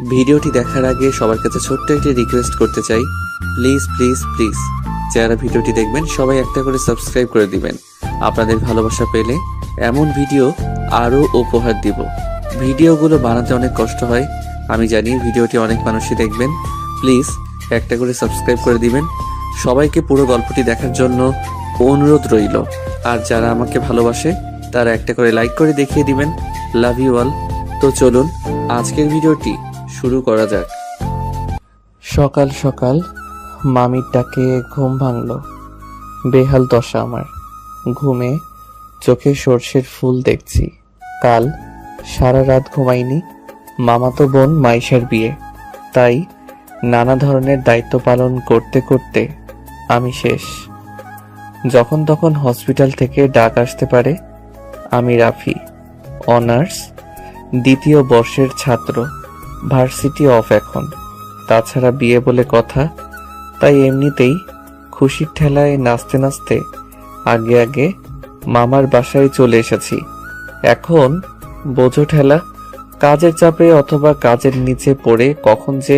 ভিডিওটি দেখার আগে সবার কাছে ছোট্ট একটি রিকোয়েস্ট করতে চাই, প্লিজ প্লিজ প্লিজ যারা ভিডিওটি দেখবেন সবাই একটা করে সাবস্ক্রাইব করে দিবেন। আপনাদের ভালোবাসা পেলে এমন ভিডিও আরও উপহার দিব। ভিডিওগুলো বানাতে অনেক কষ্ট হয়, আমি জানি। ভিডিওটি অনেক মানুষই দেখবেন, প্লিজ একটা করে সাবস্ক্রাইব করে দিবেন। সবাইকে পুরো গল্পটি দেখার জন্য অনুরোধ রইল। আর যারা আমাকে ভালোবাসে তারা একটা করে লাইক করে দেখিয়ে দিবেন। Love you all. তো চলুন আজকের ভিডিওটি শুরু করা যাক। সকাল সকাল মামির ডাকে ঘুম ভাঙল। বেহাল দশা আমার। ঘুমে চোখে সর্ষের ফুল দেখছি। কাল সারা রাত ঘুমাইনি। মামাতো বোন মাইশার বিয়ে, তাই নানা ধরনের দায়িত্ব পালন করতে করতে আমি শেষ। যখন তখন হসপিটাল থেকে ডাক আসতে পারে। আমি রাফি, অনার্স দ্বিতীয় বর্ষের ছাত্র, ভার্সিটি অফ এখন। তাছাড়া বিয়ে বলে কথা, তাই এমনিতেই খুশির ঠেলায় নাচতে নাচতে আগে আগে মামার বাসায় চলে এসেছি। এখন বোঝো ঠেলা, কাজের চাপে অথবা কাজের নিচে পড়ে কখন যে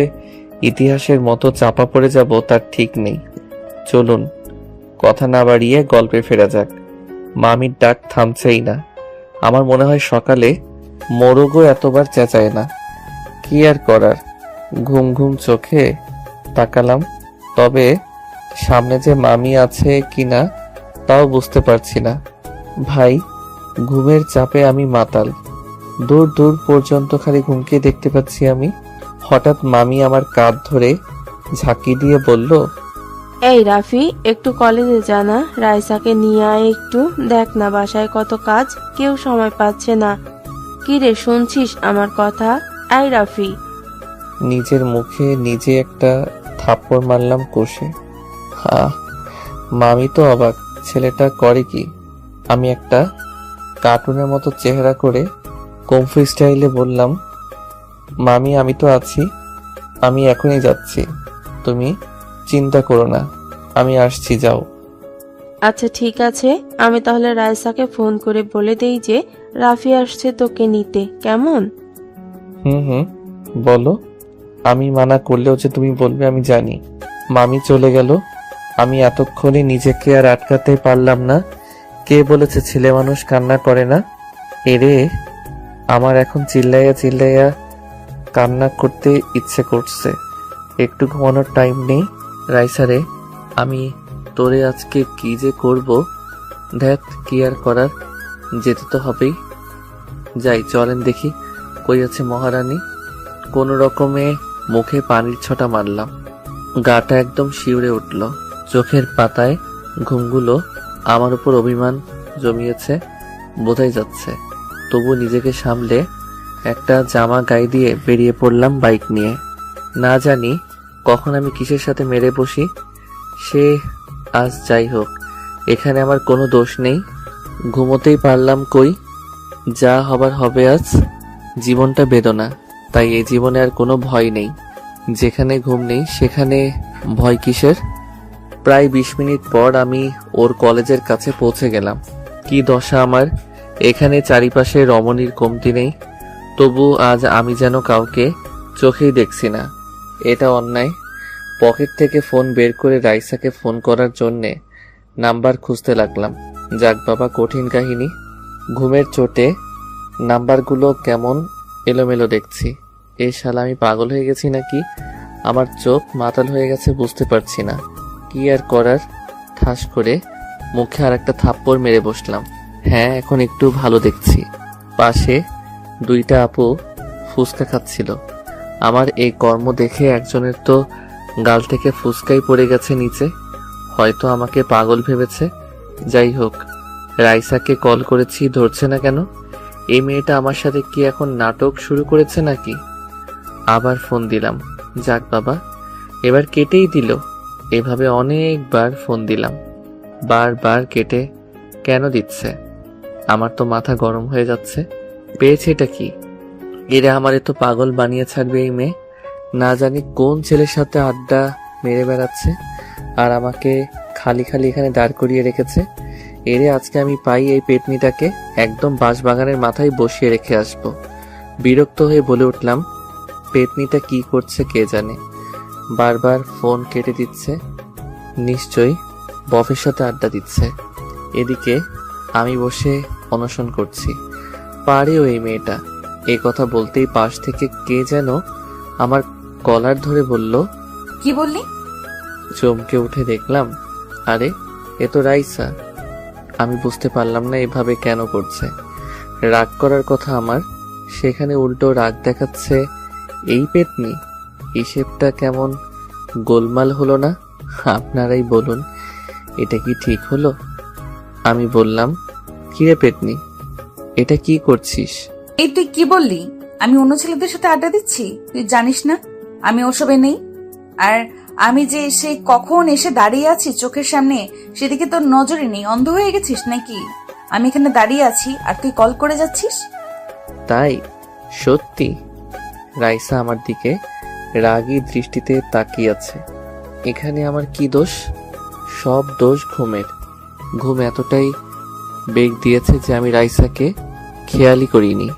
ইতিহাসের মতো চাপা পড়ে যাব তার ঠিক নেই। চলুন কথা না বাড়িয়ে গল্পে ফেরা যাক। মামির ডাক থামছেই না। আমার মনে হয় সকালে মোরগও এতবার চেঁচায় না। কি আর করার, ঘুম ঘুম চোখে তাকালাম। তবে সামনে যে মামি আছে কিনা তাও বুঝতে পারছি না। ভাই, ঘুমের চাপে আমি মাতাল। দূর দূর পর্যন্ত খালি ঘুমকে দেখতে পাচ্ছি আমি। হঠাৎ মামি আমার কাঁধ ধরে ঝাঁকি দিয়ে বলল, এই রাফি, একটু কলেজে জানা, রাইসাকে নিয়ে আয় একটু। দেখ না বাসায় কত কাজ, কেউ সময় পাচ্ছে না। কি রে, শুনছিস আমার কথা? এই রাফি। নিজের মুখে নিজে একটা থাপ্পড় মারলাম কষে। মামি তো অবাক, ছেলেটা করে কি? আমি একটা কার্টুনের মতো চেহারা করে কমফু স্টাইলে বললাম, মামি আমি তো আছি, আমি এখনই যাচ্ছি, তুমি চিন্তা করো না, আমি আসছি, যাও। আচ্ছা ঠিক আছে, আমি তাহলে রাইসাকে ফোন করে বলে দেই যে রাফি আসছে তোকে নিতে, কেমন? হুম, বলো। আমি মানা করলেও যে তুমি বলবে আমি জানি। মামি চলে গেল। আমি এতক্ষণে নিজেকে আর আটকাতে পারলাম না। কে বলেছে ছেলে মানুষ কান্না করে না? এরে, আমার এখন চিল্লাইয়া চিল্লাইয়া কান্না করতে ইচ্ছে করছে। একটু ঘুমানোর টাইম নেই। রাইসারে, আমি তোরে আজকে কি যে করব। ধ্যাত, কি আর করার, যেতে তো হবেই। যাই, চলেন দেখি কই আছে মহারানী। কোনো রকমে মুখে পানির ছটা মারলাম। গাটা একদম শিউরে উঠল। চোখের পাতায় ঘুমগুলো আমার উপর অভিমান জমিয়েছে বোঝাই যাচ্ছে। তবু নিজেকে সামলে একটা জামা গায়ে দিয়ে বেরিয়ে পড়লাম বাইক নিয়ে। না জানি কখন আমি কিসের সাথে মেরে বসি। সে আজ যাই হোক, এখানে আমার কোনো দোষ নেই। ঘুমোতেই পারলাম কই, যা হবার হবে আজ। জীবনটা বেদনা, তাই এই জীবনে আর কোনো ভয় নেই। যেখানে ঘুম নেই সেখানে ভয় কিসের? প্রায় 20 মিনিট পর আমি ওর কলেজের কাছে পৌঁছে গেলাম। কি দশা আমার, এখানে চারিপাশে রমণীর কমতি নেই, তবু আজ আমি যেন কাউকে চোখেই দেখছি না। এটা অন্যায়। পকেট থেকে ফোন বের করে রাইসাকে ফোন করার জন্যে নাম্বার খুঁজতে লাগলাম। যাক বাবা, কঠিন কাহিনী। ঘুমের চোটে নাম্বারগুলো কেমন এলোমেলো দেখছি। এ শালা, আমি পাগল হয়ে গেছি নাকি? আমার চোখ মাতাল হয়ে গেছে, বুঝতে পারছি না। কি আর করার, ঠাস করে মুখে আর একটা থাপ্পড় মেরে বসলাম। হ্যাঁ, এখন একটু ভালো দেখছি। পাশে 2টা আপু ফুসকা খাচ্ছিল। আমার এই কর্ম দেখে একজনের তো গাল থেকে ফুসকাই পড়ে গেছে নিচে। হয়তো আমাকে পাগল ভেবেছে। যাই হোক, রাইসাকে কল করেছি, ধরছে না কেন? এই মেয়েটা আমার সাথে কি এখন নাটক শুরু করেছে নাকি? আবার ফোন দিলাম। যাক বাবা, এবার কেটেই দিল। এভাবে অনেকবার ফোন দিলাম, বারবার কেটে কেন দিচ্ছে? আমার তো মাথা গরম হয়ে যাচ্ছে। পেয়েছে এটা কি? এরা আমারে তো পাগল বানিয়ে ছাড়বে এই মেয়ে। না জানি কোন ছেলের সাথে আড্ডা মেরে বেড়াচ্ছে আর আমাকে খালি খালি এখানে দাঁড় করিয়ে রেখেছে। এরে আজকে আমি পাই এই পেটনিটাকে একদম বাঁশবাগানের মাথায় বসিয়ে রেখে আসব। বিরক্ত হয়ে বলে উঠলাম, পেতনিটা কি করছে কে জানে, বারবার ফোন কেটে দিচ্ছে। নিশ্চয়ই বফের সাথে আড্ডা দিচ্ছে। এদিকে আমি বসে অনশন করছি। পারেও এই মেয়েটা। এ কথা বলতেই পাশ থেকে কে যেন আমার কলার ধরে বলল। কি বললি? চমকে উঠে দেখলাম, আরে এ তো রাইসা। আমি বুঝতে পারলাম না এভাবে কেন করছে। রাগ করার কথা আমার, সেখানে উল্টো রাগ দেখাচ্ছে এই পেতনি। হিসেবটা কেমন গোলমাল হলো না? আপনারাই বলুন, এটা কি ঠিক হলো? আমি বললাম, কিরে পেতনি, এটা কি করছিস? এই তুই কি বললি? আমি অন্য ছেলেদের সাথে আড্ডা দিচ্ছি? তুই জানিস না আমি ওসবে নেই। আর আমি যে সেই কখন এসে দাঁড়িয়ে আছি চোখের সামনে, সেদিকে তোর নজরে নেই? অন্ধ হয়ে গেছিস নাকি? আমি এখানে দাঁড়িয়ে আছি আর তুই কল করে যাচ্ছিস। তাই? সত্যি? রাইসা আমার দিকে রাগী দৃষ্টিতে তাকিয়ে আছে। এখানে আমার কি দোষ? সব দোষ ঘুমের। ঘুম এতটাই বেগ দিয়েছে যে আমি রাইসাকে খেয়ালই করিনি।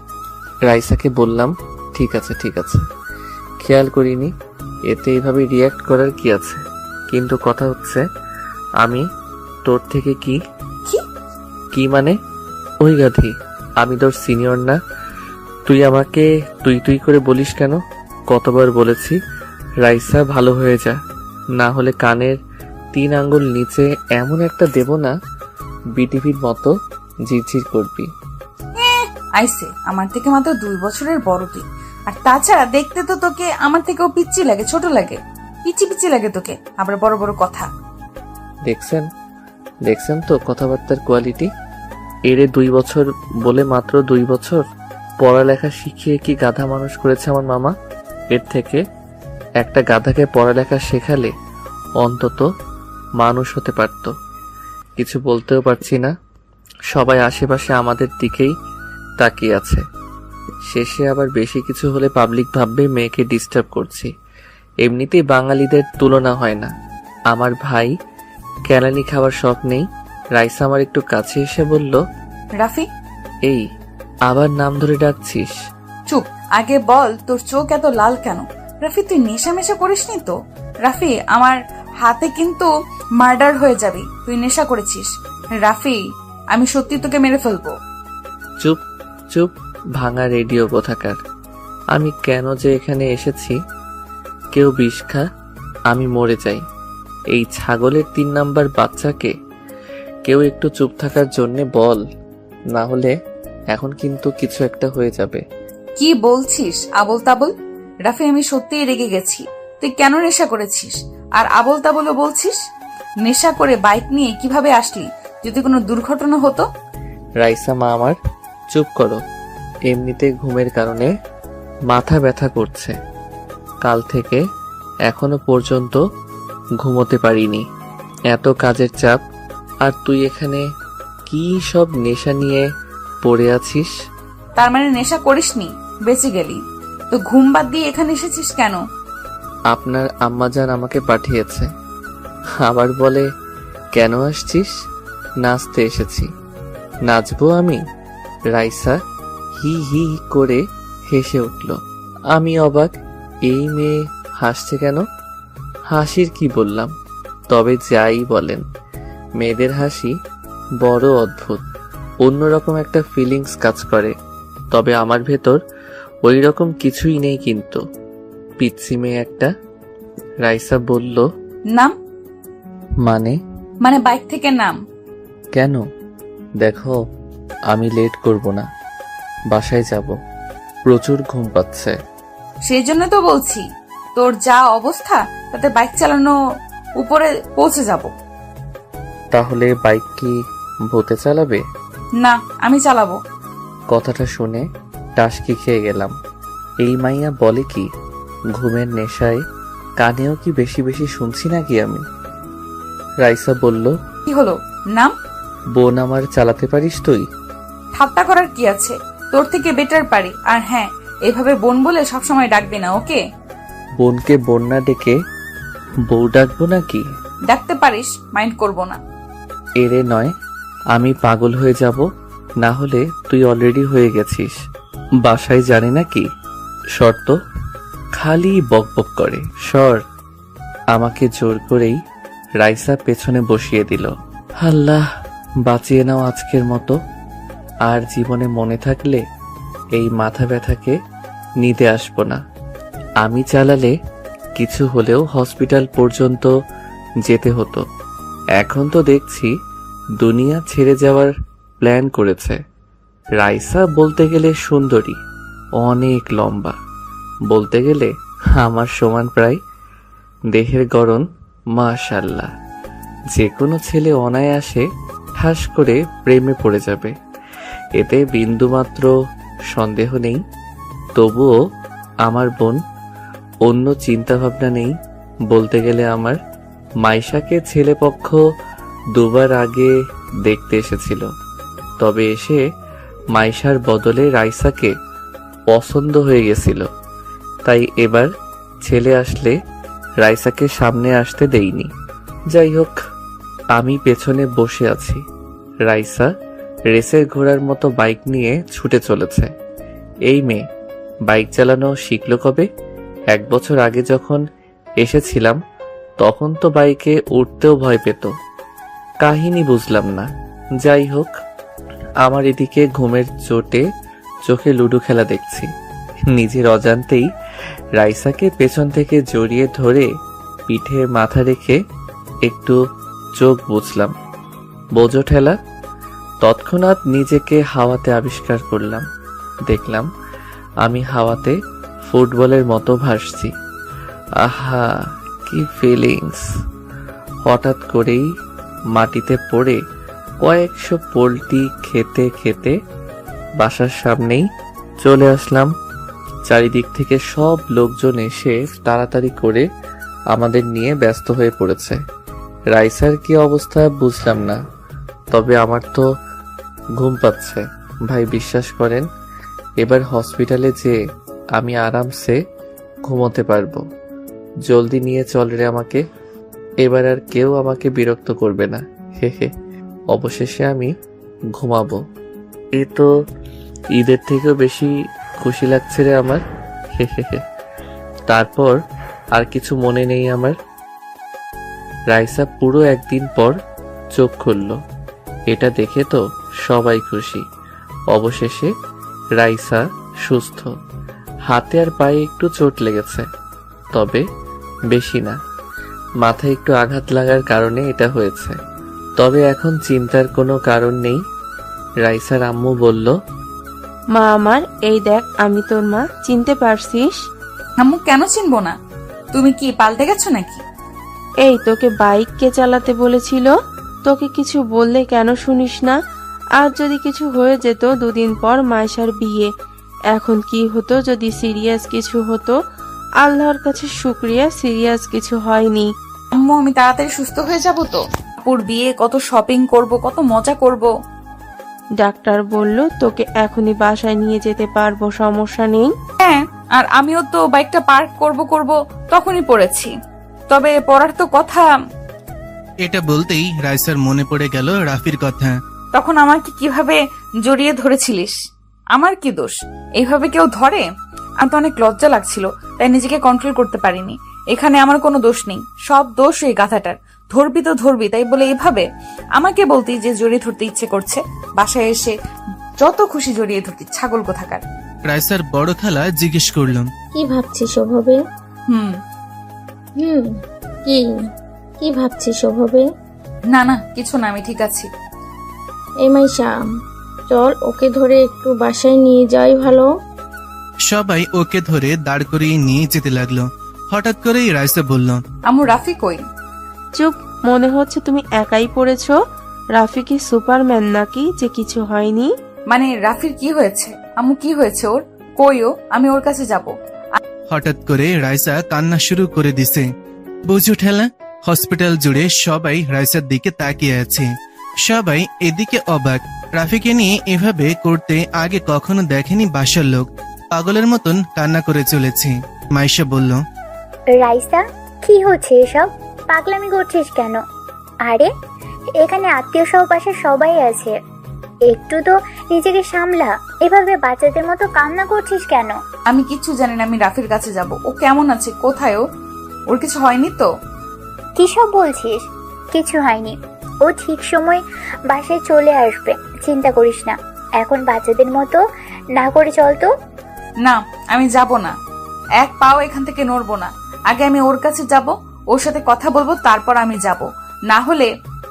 রাইসাকে বললাম, ঠিক আছে ঠিক আছে, খেয়াল করিনি। এতে এইভাবে রিয়্যাক্ট করার কি আছে? কিন্তু কথা হচ্ছে, আমি তোর থেকে কি কি? কি মানে? ওই গাধি, আমি তোর সিনিয়র না? তুই আমাকে তুই তুই করে বলিস কেন? কতবার বলেছি রাইসা ভালো হয়ে যা, না হলে কানের 3 আঙ্গুল নিচে এমন একটা দেব না, বিটিভির মতো ঝিরঝির করবি। আইসে, আমার থেকে মাত্র 2 বছরের বড় তুই। আর তাছাড়া দেখতে তো তোকে আমার থেকেও পিচ্চি লাগে, ছোট লাগে, পিচি পিচি লাগে তোকে, আবার বড় বড় কথা। দেখছেন দেখছেন তো কথাবার্তার কোয়ালিটি? এরে 2 বছর বলে মাত্র 2 বছর? পড়ালেখা শিখিয়ে কি গাধা মানুষ করেছে আমার মামা? এর থেকে একটা গাধাকে পড়ালেখা শেখালে অন্তত মানুষ হতে পারত। কিছু বলতেও পারছি না। সবাই আশেপাশে আমাদের দিকেই তাকিয়ে আছে। শেষে আবার বেশি কিছু হলে পাবলিক ভাববে মেয়েকে ডিস্টার্ব করছি। এমনিতেই বাঙালিদের তুলনা হয় না। আমার ভাই কেলানি খাওয়ার শখ নেই। রাইসা আমার একটু কাছে এসে বলল, রাফি, এই আবার নাম ধরে ডাকছিস? চুপ, আগে বল তোর চোখ এত লাল কেন? রাফি, তুই নেশা মেশা করিসনি তো? রাফি, আমার হাতে কিন্তু মার্ডার হয়ে যাবি। তুই নেশা করেছিস রাফি, আমি সত্যি তোকে মেরে ফেলবো। চুপ চুপ, ভাঙা রেডিও কোথাকার। আমি কেন যে এখানে এসেছি? কেউ বিষ খা, আমি মরে যাই। এই ছাগলের 3 নাম্বার বাচ্চাকে কেউ একটু চুপ থাকার জন্যে বল, না হলে এখন কিন্তু কিছু একটা হয়ে যাবে। কি বলছিস আবল তাবল? রাফি, আমি সত্যিই রেগে গেছি। তুই কেন নেশা করেছিস আর আবল তাবলও বলছিস? নেশা করে বাইক নিয়ে কিভাবে আসলি? যদি কোনো দুর্ঘটনা হতো? রাইসা মা আমার, চুপ করো। এমনিতে ঘুমের কারণে মাথা ব্যথা করছে। কাল থেকে এখনো পর্যন্ত ঘুমোতে পারিনি, এত কাজের চাপ। আর তুই এখানে কি সব নেশা নিয়ে পড়ে আছিস? তার মানে নেশা করিসনি, বেঁচে গেলি। তো ঘুম বাদ দিয়ে এখানে এসেছিস কেন? আপনার আম্মাজান আমাকে পাঠিয়েছে। আবার বলে, কেন আসছিস? নাচতে এসেছি। নাচবো আমি? রাইসা হি হি করে হেসে উঠল। আমি অবাক, এই মেয়ে হাসছে কেন? হাসির কি বললাম? তবে যাই বলেন, মেয়েদের হাসি বড় অদ্ভুত, অন্যরকম একটা ফিলিংস কাজ করে। তবে আমার ভেতর ওই রকম কিছুই নেই। কিন্তু পিচ্ছি মেয়ে একটা। রাইসা বলল, নাম? মানে বাইক থেকে নাম। কেন? দেখো, আমি লেট করব না, বাসায় যাব। প্রচুর ঘুম পাচ্ছে। সেই জন্য তো বলছি, তোর যা অবস্থা তাতে বাইক চালানো উপরে পৌঁছে যাব। তাহলে বাইক কি ভূতে চালাবে? না, আমি চালাবো। কথাটা শুনে টাসকি খেয়ে গেলাম। এই মাইয়া বলে কি? ঘুমের নেশায় কানেও কি বেশি বেশি শুনছি নাকি আমি? রাইসা বলল, কি হলো? নাম? বোন আমার চালাতে পারিস তুই? ঠাট্টা করার কি আছে? তোর থেকে বেটার পারি। আর হ্যাঁ, এভাবে বোন বলে সবসময় ডাকবে না, ওকে? বোনকে বোন না ডেকে বউ ডাকবো নাকি? ডাকতে পারিস, মাইন্ড করব না। এরে নয়, আমি পাগল হয়ে যাব। না হলে তুই অলরেডি হয়ে গেছিস। বাসায় জানি নাকি? শর্ত? খালি বকবক করে। সর। আমাকে জোর করেই রাইসা পেছনে বসিয়ে দিল। আল্লাহ, বাঁচিয়ে নাও আজকের মতো। আর জীবনে মনে থাকলে এই মাথা ব্যথাকে নিতে আসবো না। আমি চালালে কিছু হলেও হসপিটাল পর্যন্ত যেতে হতো। এখন তো দেখছি দুনিয়া ছেড়ে যাওয়ার প্ল্যান করেছে। রাইসা বলতে গেলে সুন্দরী, অনেক লম্বা, বলতে গেলে আমার সমান প্রায়। দেহের গড়ন মাশাআল্লাহ, যে কোনো ছেলে অনায়াসে ঠাস করে প্রেমে পড়ে যাবে, এতে বিন্দুমাত্র সন্দেহ নেই। তবুও আমার বোন, অন্য চিন্তাভাবনা নেই। বলতে গেলে আমার মাইশাকে ছেলেপক্ষ দুবার আগে দেখতে এসেছিল, তবে এসে মাইশার বদলে রাইসাকে পছন্দ হয়ে গেছিল। তাই এবার ছেলে আসলে রাইসাকে সামনে আসতে দেইনি। যাই হোক, আমি পেছনে বসে আছি। রাইসা রেসের ঘোড়ার মতো বাইক নিয়ে ছুটে চলেছে। এই মেয়ে বাইক চালানো শিখলো কবে? 1 বছর আগে যখন এসেছিলাম তখন তো বাইকে উঠতেও ভয় পেত। কাহিনী বুঝলাম না। যাই হোক, আমার এদিকে ঘুমের চোটে চোখে লুডো খেলা দেখছি। নিজের অজান্তেই রাইসাকে পেছন থেকে জড়িয়ে ধরে পিঠে মাথা রেখে একটু চোখ বুঝলাম। বোঝো ঠেলা। তৎক্ষণাৎ নিজেকে হাওয়াতে আবিষ্কার করলাম। দেখলাম আমি হাওয়াতে ফুটবলের মতো ভাসছি। আহা, কি ফিলিংস! হঠাৎ করেই মাটিতে পড়ে কয়েকশো পোল্টি খেতে খেতে বাসার সামনেই চলে আসলাম। চারিদিক থেকে সব লোকজন এসে তাড়াতাড়ি করে আমাদের নিয়ে ব্যস্ত হয়ে পড়েছে। রাইসার কি অবস্থা বুঝলাম না, তবে আমার তো ঘুম পাচ্ছে। ভাই, বিশ্বাস করেন, এবার হসপিটালে যে আমি আরামসে ঘুমোতে পারবো। জলদি নিয়ে চল রে আমাকে। এবার আর কেউ আমাকে বিরক্ত করবে না। হে হে, অবশেষে আমি ঘুমাবো। এ তো ঈদের থেকেও বেশি খুশি লাগছে রে আমার। হে হে হে। তারপর আর কিছু মনে নেই আমার। রাইসা পুরো 1 দিন পর চোখ খুলল। এটা দেখে তো সবাই খুশি। অবশেষে রাইসা সুস্থ। হাতে আর পায়ে একটু চোট লেগেছে, তবে বেশি না। মাথায় একটু আঘাত লাগার কারণে এটা হয়েছে। তবে এখন চিন্তার কোনো কারণ নেই। রাইসার আম্মু বলল, মা আমার, এই দেখ আমি তোর মা, চিনতে পারছিস? আম্মু, কেন চিনবো না? তুমি কি পাল্টে গেছো নাকি? এই তোকে বাইক কে চালাতে বলেছিল? তোকে কিছু বললে কেন শুনিস না? আর যদি কিছু হয়ে যেত 2 দিন পর মাইশার বিয়ে, এখন কি হতো যদি সিরিয়াস কিছু হতো? আল্লাহর কাছে শুকরিয়া, সিরিয়াস কিছু হয়নি। আম্মু, আমি তাড়াতাড়ি সুস্থ হয়ে যাব তো। আপুর বিয়ে, কত শপিং করব, কত মজা করব। ডাক্তার বলল তোকে এখনই বাসায় নিয়ে যেতে পারবো, সমস্যা নেই। হ্যাঁ, আর আমিও তো বাইকটা পার্ক করব তখনই পড়েছি। তবে পড়ার তো কথা। এটা বলতেই রাইসার মনে পড়ে গেল রাফির কথা। তখন আমাকে কিভাবে জড়িয়ে ধরেছিলিস? আমার কি দোষ? এইভাবে কেউ ধরে? আমার তো অনেক লজ্জা লাগছিল, তাই নিজেকে কন্ট্রোল করতে পারিনি। এখানে আমার কোনো দোষ নেই, সব দোষ ওই গাধাটার। ধরবি তো ধরবি, তাই বলে এভাবে আমাকে বলতি যে জড়িয়ে ধরতে ইচ্ছে করছে। বাসায় এসে যত খুশি জড়িয়ে ধরতি, ছাগল কোথাকার। রাইসার বড় খালা জিজ্ঞেস করলাম, কি ভাবছিস ওভাবে? হুম কি কি ভাবছিস ওভাবে? না না, কিছু না, আমি ঠিক আছি। এই মাইশা, চল ওকে ধরে একটু বাসায় নিয়ে যাই ভালো। সবাই ওকে ধরে দাঁড় করিয়ে নিয়ে যেতে লাগলো। হঠাৎ করেই রাইসা বলল, আম্মু, রাফি কই? চুপ, মনে হচ্ছে তুমি একাই পড়েছো। রাফি কি সুপারম্যান নাকি যে কিছু হয়নি? মানে রাফির কি হয়েছে? আম্মু, কি হয়েছে ওর? কই ও? আমি ওর কাছে যাব। হঠাৎ করে রাইসা কান্না শুরু করে দিছে। বুঝু ঠেলা। হসপিটাল জুড়ে সবাই রাইসার দিকে তাকিয়ে আছে। সবাই এদিকে অবাক। রাফিকে নিয়ে এভাবে করতে আগে কখনো দেখেনি বাসার লোক। পাগলের মতন কান্না করে চলেছে। মাইশা বলল, রাইসা, কি হচ্ছে এসব? পাগলামি করছিস কেন? আরে এখানে আত্মীয় সহ পাশে সবাই আছে, একটু তো নিজেকে সামলা। এভাবে বাচ্চাদের মতো কান্না করছিস কেন? আমি কিচ্ছু জানি না। আমি রাফির কাছে যাব। ও কেমন আছে, কোথায় ও? ওর কিছু হয়নি তো? কি সব বলছিস? কিছু হয়নি, ও ঠিক সময় বাসায় চলে আসবে, চিন্তা করিস না। এখন বাচ্চাদের মতো না করে চল তো। না, আমি যাব না, এক পাও এখান থেকে নড়বো না। আগে আমি ওর কাছে যাব, ওর সাথে কথা বলবো, তারপর আমি যাব। না হলে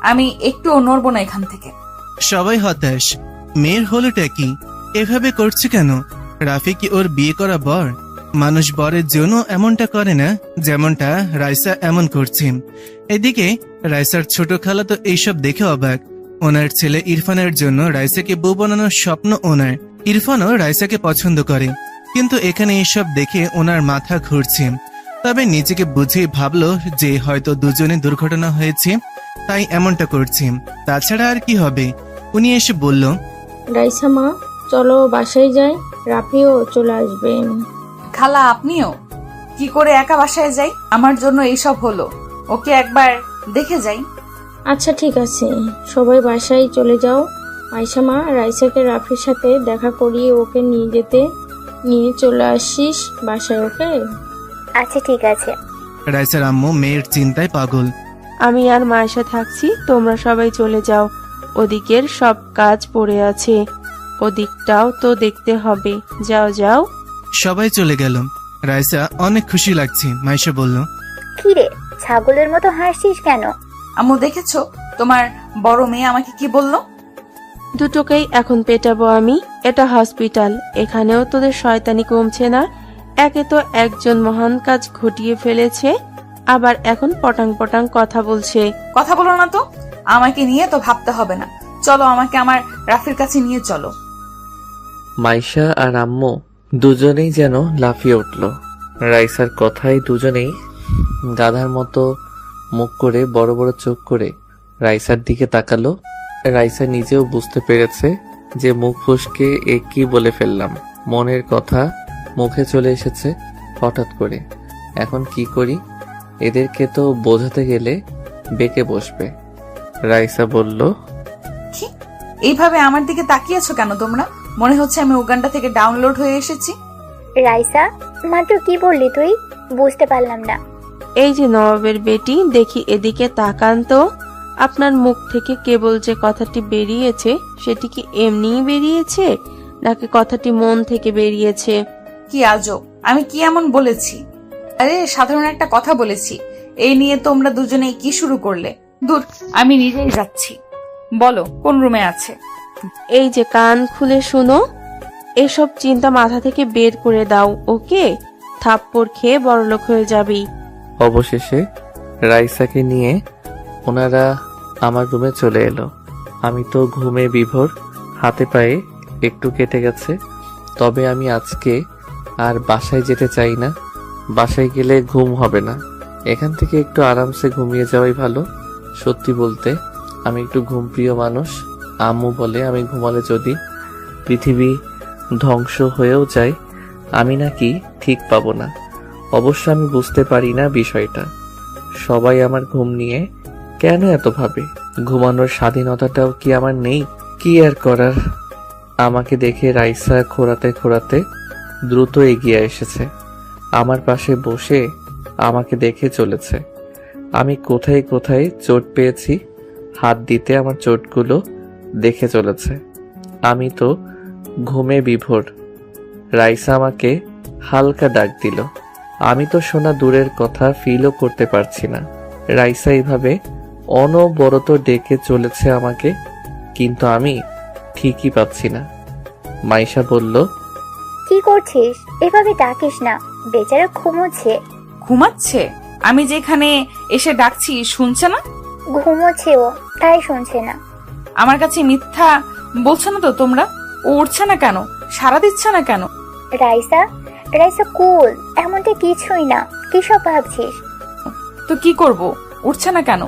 আমি একটুও নড়বো না এখান থেকে। সবাই হতাশ। মেয়ের হলোটা কি? এভাবে করছে কেন? রাফি কি ওর বিয়ে করা বর? মানুষ বরের জন্য এমনটা করে না, যেমনটা রাইসা এমন করছে। এদিকে রাইসার ছোট খালা তো এইসব দেখে অবাক। ওনার ছেলে ইরফানের জন্য রাইসাকে বউ বানানোর স্বপ্ন ওনার। ইরফানও রাইসাকে পছন্দ করে, কিন্তু এখানে এইসব দেখে ওনার মাথা ঘুরছে। তবে নিজেকে বুঝেই ভাবলো যে হয়তো দুজনে দুর্ঘটনা হয়েছে, তাই এমনটা করছে। তাছাড়া আর কি হবে? উনি এসে বলল, রাইসা মা, চলো বাসায় যাই, রাফিও চলে আসবে। খালা, আপনিও? কি করে একা বাসায় যাই? আমার জন্য এইসব হলো, ওকে একবার দেখে যাই। আচ্ছা ঠিক আছে, সবাই বাসায় চলে যাও। আয়শা মা, রাইসাকে রাফির সাথে দেখা করিয়ে ওকে নিয়ে চলে আসিস বাসায়, ওকে? আচ্ছা ঠিক আছে। রাইসার আম্মু মেয়ের চিন্তায় পাগল। আমি আর মায়েশা থাকছি, তোমরা সবাই চলে যাও। ওদিকের সব কাজ পড়ে আছে, ওদিকটাও তো দেখতে হবে। যাও যাও। সবাই চলে গেল। রাইসা অনেক খুশি লাগছে। মাইশা বলল, কিরে, ছাগলের মতো হাসছিস কেন? আম্মু, দেখেছো তোমার বড় মেয়ে আমাকে কি বললো? দুটোকেই এখন পেটাবো আমি। এটা হসপিটাল, এখানেও তোদের শয়তানি কমছে না। একে তো একজন মহান কাজ ঘটিয়ে ফেলেছে, আবার এখন পটাং পটাং কথা বলছে। কথা বলো না তো, আমাকে নিয়ে তো ভাবতে হবে না। চলো, আমাকে আমার রাফির কাছে নিয়ে চলো। মাইশা আর আম্মু দুজনেই যেন লাফিয়ে উঠল। রাইসার কথায় দুজনেই গাধার মতো মুখ করে বড় বড় চোখ করে রাইসার দিকে তাকালো। রাইসা নিজেও বুঝতে পেরেছে যে মুখ ফসকে কি বলে ফেললাম। মনের কথা মুখে চলে এসেছে হঠাৎ করে। এখন কি করি? এদেরকে তো বোঝাতে গেলে বেঁকে বসবে। রাইসা বলল, কি এইভাবে আমার দিকে তাকিয়েছো কেন তোমরা? মনে হচ্ছে আমি উগান্ডা থেকে ডাউনলোড হয়ে এসেছি। রাইসা, মাত্র কি বললি তুই? বুঝতে পারলাম না। এই যে নবাবের বেটি, দেখি এদিকে তাকান তো। আপনার মুখ থেকে কেবল যে কথাটি বেরিয়েছে সেটি কি এমনিই বেরিয়েছে, নাকি কথাটি মন থেকে বেরিয়েছে? কি আজব, আমি কি এমন বলেছি? আরে সাধারণ একটা কথা বলেছি। এই নিয়ে তোমরা দুজনে কি শুরু করলে? দূর, আমি নিজেই যাচ্ছি। বলো, কোন রুমে আছে? এই যে কান খুলে শুনো, এসব চিন্তা মাথা থেকে বের করে দাও, ওকে? থাপ্পড় খেয়ে বড়লোক হয়ে যাবি। অবশেষে রাইসাকে নিয়ে ওনারা আমার রুমে চলে এলো। আমি তো ঘুমে বিভোর, হাতে পায়ে একটু কেটে গেছে। তবে আমি আজকে আর বাসায় যেতে চাই না। বাসায় গেলে ঘুম হবে না। এখান থেকে একটু আরামসে ঘুমিয়ে যাওয়াই ভালো। সত্যি বলতে আমি একটু ঘুমপ্রিয় মানুষ। আম্মু বলে আমি ঘুমালে যদি পৃথিবী ধ্বংস হয়েও যায় আমি নাকি ঠিক পাবো না। অবশ্য আমি বুঝতে পারি না বিষয়টা। সবাই আমার ঘুম নিয়ে কেন এত ভাবে? ঘুমানোর স্বাধীনতাটাও কি আমার নেই? কি আর করার। আমাকে দেখে রাইসা খোঁড়াতে খোঁড়াতে দ্রুত এগিয়ে এসেছে। আমার পাশে বসে আমাকে দেখে চলেছে। আমি কোথায় কোথায় চোট পেয়েছি হাত দিতে আমার চোটগুলো দেখে চলেছে। আমি তো ঘুমে বিভোর। রাইসা আমাকে হালকা ডাক দিল। আমি তো শোনা দূরের কথা ফিলও করতে পারছি না। রাইসা এইভাবে অনবরত ডেকে চলেছে আমাকে, কিন্তু আমি ঠিকই পাচ্ছি না। মাইশা বলল, কি করছিস? এভাবে ডাকিস না, বেচারা ঘুমোচ্ছে। ঘুমাচ্ছে? আমি যেখানে এসে ডাকছি শুনছে না? ঘুমোচ্ছে ও, তাই শুনছে না। আমার কাছে মিথ্যা বলছো না তো তোমরা? ও উঠছে না কেন? সাড়া দিচ্ছে না কেন? রাইসা, রাইসা কুল, এমনটা কিছুই না। কি সব ভাবছিস? তো কি করব? উঠছে না কেন?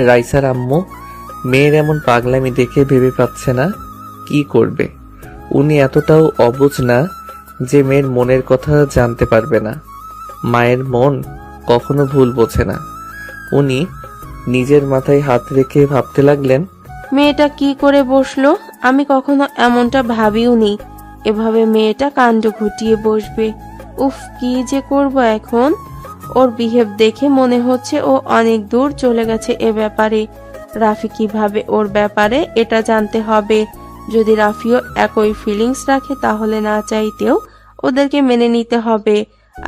রাইসার আম্মু মেয়ের এমন পাগলামি দেখে ভেবে পাচ্ছে না কি করবে। উনি এতটাও অবুঝ না যে মেয়ের মনের কথা জানতে পারবে না। মায়ের মন কখনো ভুল বোঝে না। উনি নিজের মাথায় হাত রেখে ভাবতে লাগলেন, মেয়েটা কি করে বসলো? আমি কখনো এমনটা ভাবিওনি। এভাবে মেয়েটা কাণ্ড ঘটিয়ে বসবে। উফ, কি যে করব এখন। ওর বিহেভ দেখে মনে হচ্ছে ও অনেক দূর চলে গেছে এ ব্যাপারে। রাফি কিভাবে ওর ব্যাপারে এটা জানতে হবে। যদি রাফিও একই ফিলিংস রাখে তাহলে না চাইতেও ওদেরকে মেনে নিতে হবে।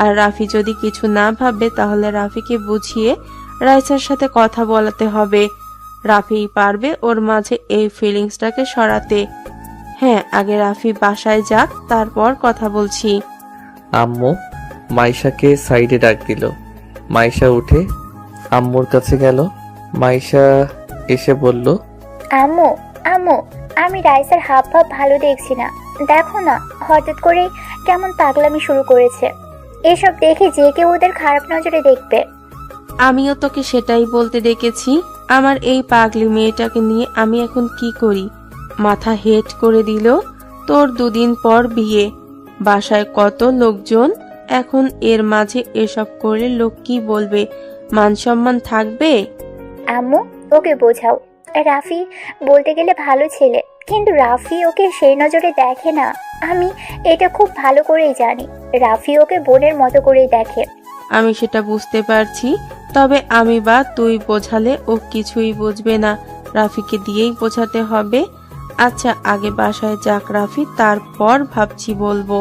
আর রাফি যদি কিছু না ভাবে তাহলে রাফিকে বুঝিয়ে রাইসার সাথে কথা বলাতে হবে। রাফি পারবে ওর মাঝে এই ফিলিংসটাকে সরাতে। হ্যাঁ, আগে রাফি বাসায় যাক, তারপর কথা বলছি। আম্মু মাইশাকে সাইডে ডাক দিল। মাইশা উঠে আম্মুর কাছে গেল। মাইশা এসে বলল, আম্মু আম্মু, আমি রাইসার হাব ভাব ভালো দেখছি না। দেখো না, হঠাৎ করে কেমন পাগলামি শুরু করেছে। এসব দেখে যে কেউ ওদের খারাপ নজরে দেখবে। আমিও তোকে সেটাই বলতে ডেকেছি। আমার এই পাগলি মেয়েটাকে নিয়ে আমি এখন কি করি? মাথা হেট করে দিল। তোর 2 দিন পর বিয়ে, বাসায় কত লোকজন। এখন এর মাঝে এসব করলে লোক কি বলবে? মান সম্মান থাকবে? আম্মু, ওকে বোঝাও। রাফি বলতে গেলে ভালো ছেলে, কিন্তু রাফি ওকে সেই নজরে দেখে না। আমি এটা খুব ভালো করেই জানি। রাফি ওকে বোনের মতো করেই দেখে। আমি সেটা বুঝতে পারছি, তবে আমি বা তুই বোঝালে ও কিছুই বুঝবে না। রাফিকে দিয়েই বোঝাতে হবে। আচ্ছা, আগে বাসায় যাক রাফি, তারপর ভাবছি বলবো।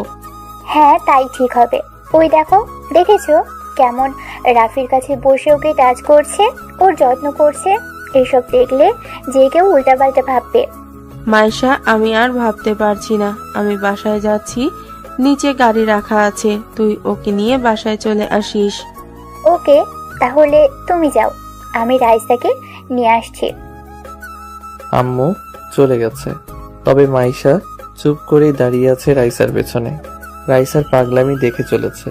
হ্যাঁ, তাই ঠিক হবে। ওই দেখো, দেখেছো কেমন রাফির কাছে বসে ওকে টাচ করছে, ওর যত্ন করছে। এসব দেখলে যে কেউ উল্টাপাল্টা ভাববে। মাইশা, আমি আর ভাবতে পারছি না। আমি বাসায় যাচ্ছি, নিচে গাড়ি রাখা আছে, তুই ওকে নিয়ে বাসায় চলে আসিস। ওকে, তাহলে তুমি যাও, আমি রাইসাকে নিয়ে আসছি। আম্মু চলে গেছে। তবে মাইশা চুপ করেই দাঁড়িয়ে আছে রাইসার পেছনে। রাইসার পাগলামি দেখে চলেছে।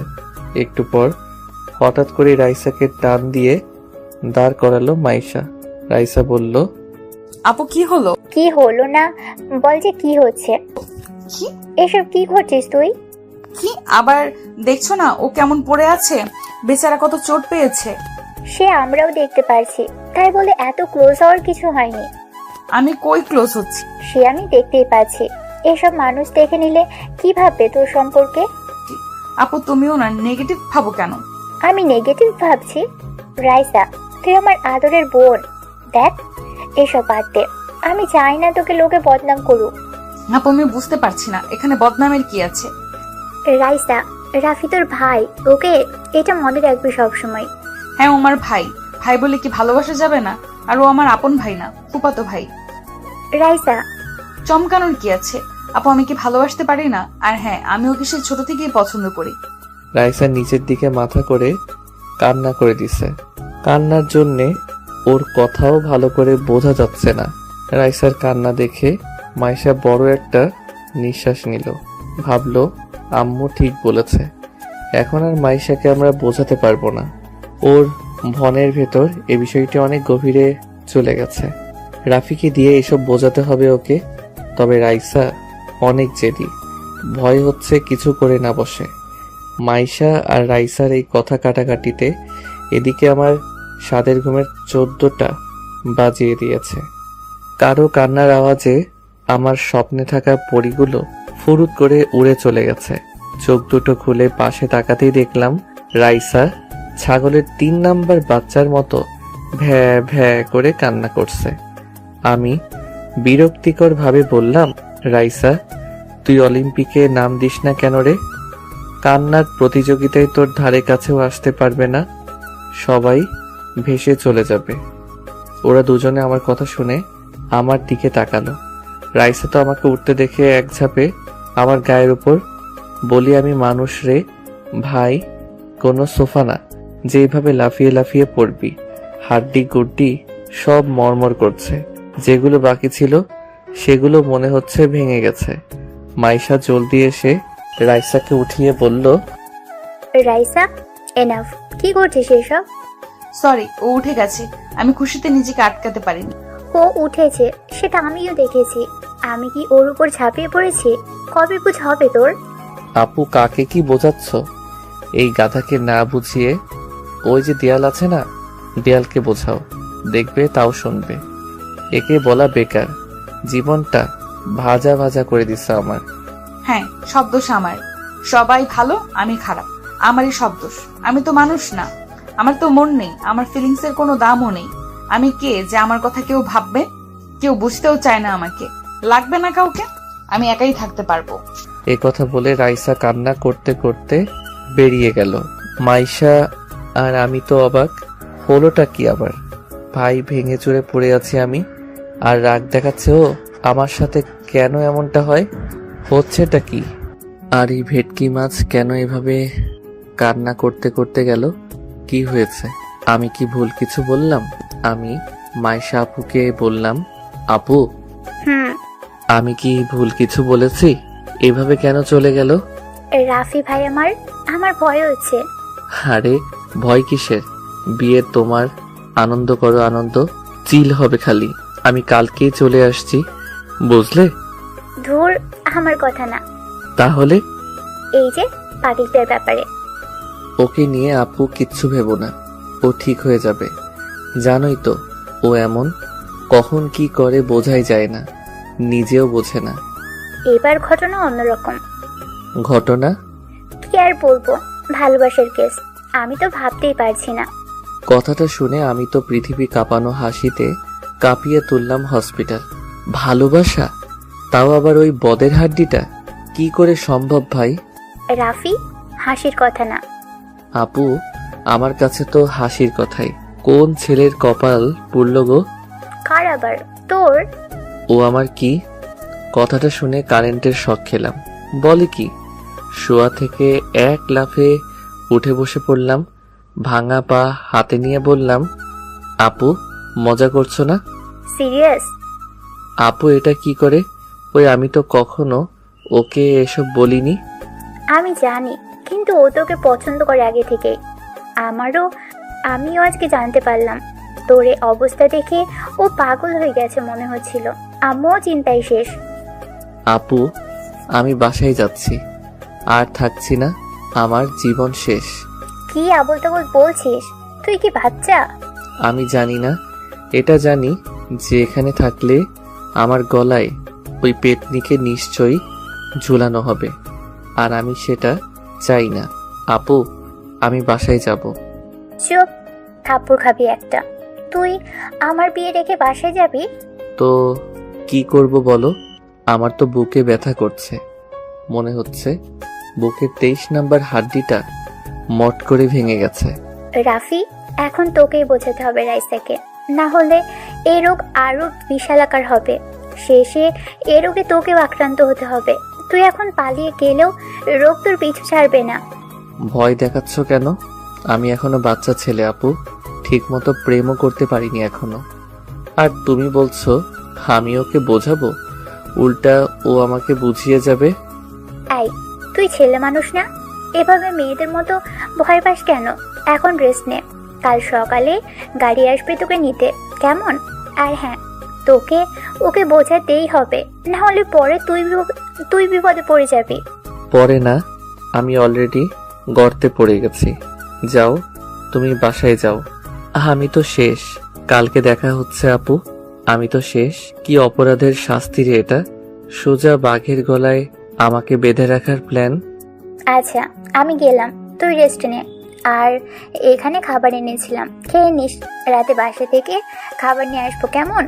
একটু পর হঠাৎ করে রাইসাকে টান দিয়ে দাঁড় করালো মাইশা। রাইসা বলল, আপু কি হলো? কি হলো না বল, যে কি হচ্ছে? কি এসব কি করছিস তুই? কি আবার দেখছো না ও কেমন পড়ে আছে? বেচারা কত চোট পেয়েছে। সে আমরাও দেখতে পারছি, তাই বলে এত ক্লোজ হওয়ার কিছু হয়নি। আমি কই ক্লোজ হচ্ছি? সে আমি দেখতেই পাচ্ছি। এসব মানুষ দেখে নিলে কি ভাববে তোর সম্পর্কে? আপু তুমিও না নেগেটিভ ভাবো কেন? আমি নেগেটিভ ভাবছি? রাইসা, তুই আমার আদরের বোন। দেখ, এসব বাদ দে। আমি চাই না তোকে লোকে বদনাম করুক। আপু আমি বুঝতে পারছি না এখানে বদনামের কি আছে। রাইসা, রাফি তোর ভাই, ওকে এটা মনে রাখবি সবসময়। হ্যাঁ, ও আমার ভাই। ভাই বলে কি ভালোবাসা যাবে না? আর ও আমার আপন ভাই না, ফুফাতো ভাই। রাইসা, চমকানোর কি আছে? আপু আমি কি ভালোবাসতে পারি না? আর হ্যাঁ, আমি ওকে সে ছোট থেকেই পছন্দ করি। রাইসা নিচের দিকে মাথা করে কান্না করে দিছে। কান্নার জন্যে ওর কথাও ভালো করে বোঝা যাচ্ছে না। রাইসার কান্না দেখে মাইশা বড় একটা নিঃশ্বাস নিল। ভাবলো আম্মু ঠিক বলেছে, এখন আর মাইশাকে আমরা বোঝাতে পারবো না। ওর ভনের ভেতর এ বিষয়টি অনেক গভীরে চলে গেছে। রাফিকে দিয়ে এসব বোঝাতে হবে ওকে। তবে রাইসা অনেক জেদি, ভয় হচ্ছে কিছু করে না বসে। মাইশা আর রাইসার এই কথা কাটাকাটিতে এদিকে আমার সাদের ঘুমের 14টা বাজিয়ে দিয়েছে। কারো কান্নার আওয়াজে আমার স্বপ্নে থাকা পরীগুলো ফুরুত করে উড়ে চলে গেছে। চোখ দুটো খুলে পাশে তাকাতেই দেখলাম রাইসা ছাগলের 3 নাম্বার বাচ্চার মতো ভ্যা ভ্যা করে কান্না করছে। আমি বিরক্তিকর ভাবে বললাম, রাইসা তুই অলিম্পিকে নাম দিস না কেন রে? কান্নার প্রতিযোগিতায় তোর ধারে কাছেও আসতে পারবে না, সবাই ভেসে চলে যাবে। ওরা দুজনে আমার কথা শুনে আমার দিকে তাকালো। রাইসা তো আমাকে উঠতে দেখে এক ঝাপে আমার গায়ের উপর। বলি, আমি মানুষ রে ভাই, কোনো সোফা না যেভাবে লাফিয়ে লাফিয়ে পড়বি। হাড্ডি গুড্ডি সব মরমর করছে, যেগুলো বাকি ছিল সেগুলো মনে হচ্ছে ভেঙে গেছে। মাইশা জলদি এসে রাইসাকে উঠিয়ে বলল, রাইসা, এনাফ। কি করছিস এসব? সরি, ও উঠে গেছে। আমি খুশিতে নিজেকে আটকাতে পারিনি। ও উঠেছে সেটা আমিও দেখেছি। আমি কি ওর উপর ঝাঁপিয়ে পড়েছি? কবে বুঝ হবে তোর? আপু কাকে কি বোঝাচ্ছ? এই গাধাকে না বুঝিয়ে ওই যে দেয়াল আছে না, দেয়ালকে বোঝাও, দেখবে তাও শুনবে। একে বলা বেকার, জীবনটা ভাজা ভাজা করে দিচ্ছে আমার। হ্যাঁ, সব দোষ আমার। সবাই ভালো, আমি খারাপ, আমারই সব দোষ। আমি তো মানুষ না, আমার তো মন নেই, আমার ফিলিংস এর কোনো দামও নেই। আমি কে যে আমার কথা কেউ ভাববে? কেউ বুঝতেও চায় না আমাকে, লাগবে না কাউকে, আমি একাই থাকতে পারবো। এ কথা বলে রাইসা কান্না করতে করতে বেরিয়ে গেল। মাইশা আর আমি তো অবাক, হলোটা কি আবার? ভাই ভেঙে চুরে পড়ে আছি আমি, আর রাগ দেখাচ্ছে ও আমার সাথে। কেন এমনটা হয়? হচ্ছেটা কি? আর এই ভেটকি মাছ কেন এভাবে কান্না করতে করতে গেল? কি হয়েছে? আমি কি ভুল কিছু বললাম? আমি মাইশা আপুকে বললাম, আপু আমি কি ভুল কিছু বলেছি? এভাবে কেন চলে গেল? রাফি ভাই আমার ভয় হচ্ছে। আরে ভয় কিসের? বিয়ে তোমার, আনন্দ করো আনন্দ, চিল হবে খালি। আমি কালকেই চলে আসছি, বুঝলে? ধুর, আমার কথা না। তাহলে এই যে পাগলিটার ব্যাপারে। ওকে নিয়ে আপু কিচ্ছু ভেবো না, ও ঠিক হয়ে যাবে। জানোই তো ও এমন, কখন কি করে বোঝাই যায় না, নিজেও বোঝে না। এবার ঘটনা অন্যরকম। ঘটনা? কি আর বলবো, ভালোবাসার কেস। আমি তো ভাবতেই পারছি না। কথাটা শুনে আমি তো পৃথিবী কাঁপানো হাসিতে কাঁপিয়ে তুললাম হসপিটাল। ভালোবাসা? তাও আবার ওই বদের হাড্ডিটা? কি করে সম্ভব ভাই? রাফি, হাসির কথা না। আপু আমার কাছে তো হাসির কথাই। কোন ছেলের কপাল পুড়ল গো? কার আবার? তোর? ও আমার কি? কথাটা শুনে কারেন্টের শক খেলাম। বলে কি? শোয়া থেকে এক লাফে উঠে বসে পড়লাম, ভাঙা পা হাতে নিয়ে বললাম, আপু মজা করছো না? সিরিয়াস? আপু এটা কি করে? ওই আমি তো কখনো ওকে এসব বলিনি। আমি জানি, কিন্তু ও তোকে পছন্দ করে আগে থেকে। আমিও আজকে জানতে পারলাম। তোর এই অবস্থা দেখে ও পাগল হয়ে গেছে মনে হচ্ছিল। আমিও চিন্তায় শেষ। আপু আমি বাসায় যাচ্ছি, আর থাকছি না, আমার জীবন শেষ। কি আবোল তাবোল বলছিস? তুই কি বাচ্চা? আমি জানি না, এটা জানি যে এখানে থাকলে আমার গলায় ওই পেতনিকে নিশ্চয়ই ঝুলানো হবে, আর আমি সেটা চাই না। আপু আমি বাসায় যাব। চুপ, থাপ্পড় খাবি একটা। তুই আমার বিয়ে রেখে বাসায় যাবি? তো কি করব বলো? আমার তো বুকে ব্যথা করছে, মনে হচ্ছে বুকের 23 নাম্বার হাড্ডিটা মট করে ভেঙে গেছে। রাফি, এখন তোকেই বোঝাতে হবে রাইসাকে, না হলে এই রোগ আরো বিশালাকার হবে। শেষে এ রোগে তোকেও আক্রান্ত হতে হবে। তুই এখন পালিয়ে গেলেও রোগ তোর পিছু ছাড়বে না। ভয় দেখাচ্ছ কেন? আমি এখনো বাচ্চা ছেলে আপু, ঠিক মতো প্রেমও করতে পারিনি এখনো। আর তুমি বলছো আমি ওকে বোঝাবো? উল্টা ও আমাকে বুঝিয়ে যাবে। এই, তুই ছেলে মানুষ না? এভাবে মেয়েদের মতো ভয় পাস কেন? এখন রেস্ট নে, কাল সকালে গাড়ি আসবে তোকে নিতে, কেমন? আর হ্যাঁ, ওকে বোঝাতেই হবে, না হলে পরে তুই বিপদে পড়ে যাবি। পরে না, আমি অলরেডি গর্তে পড়ে গেছি। যাও তুমি বাসায় যাও। আমি তো শেষ, কালকে দেখা হচ্ছে আপু। আমি তো শেষ। কি অপরাধের শাস্তি রে এটা? সোজা বাঘের গলায় আমাকে বেঁধে রাখার প্ল্যান। আচ্ছা, আমি গেলাম, তুই রেস্ট নে। আর এখানে খাবার এনেছিলাম, খেয়ে নিস। রাতে বাসা থেকে খাবার নিয়ে আসবো, কেমন?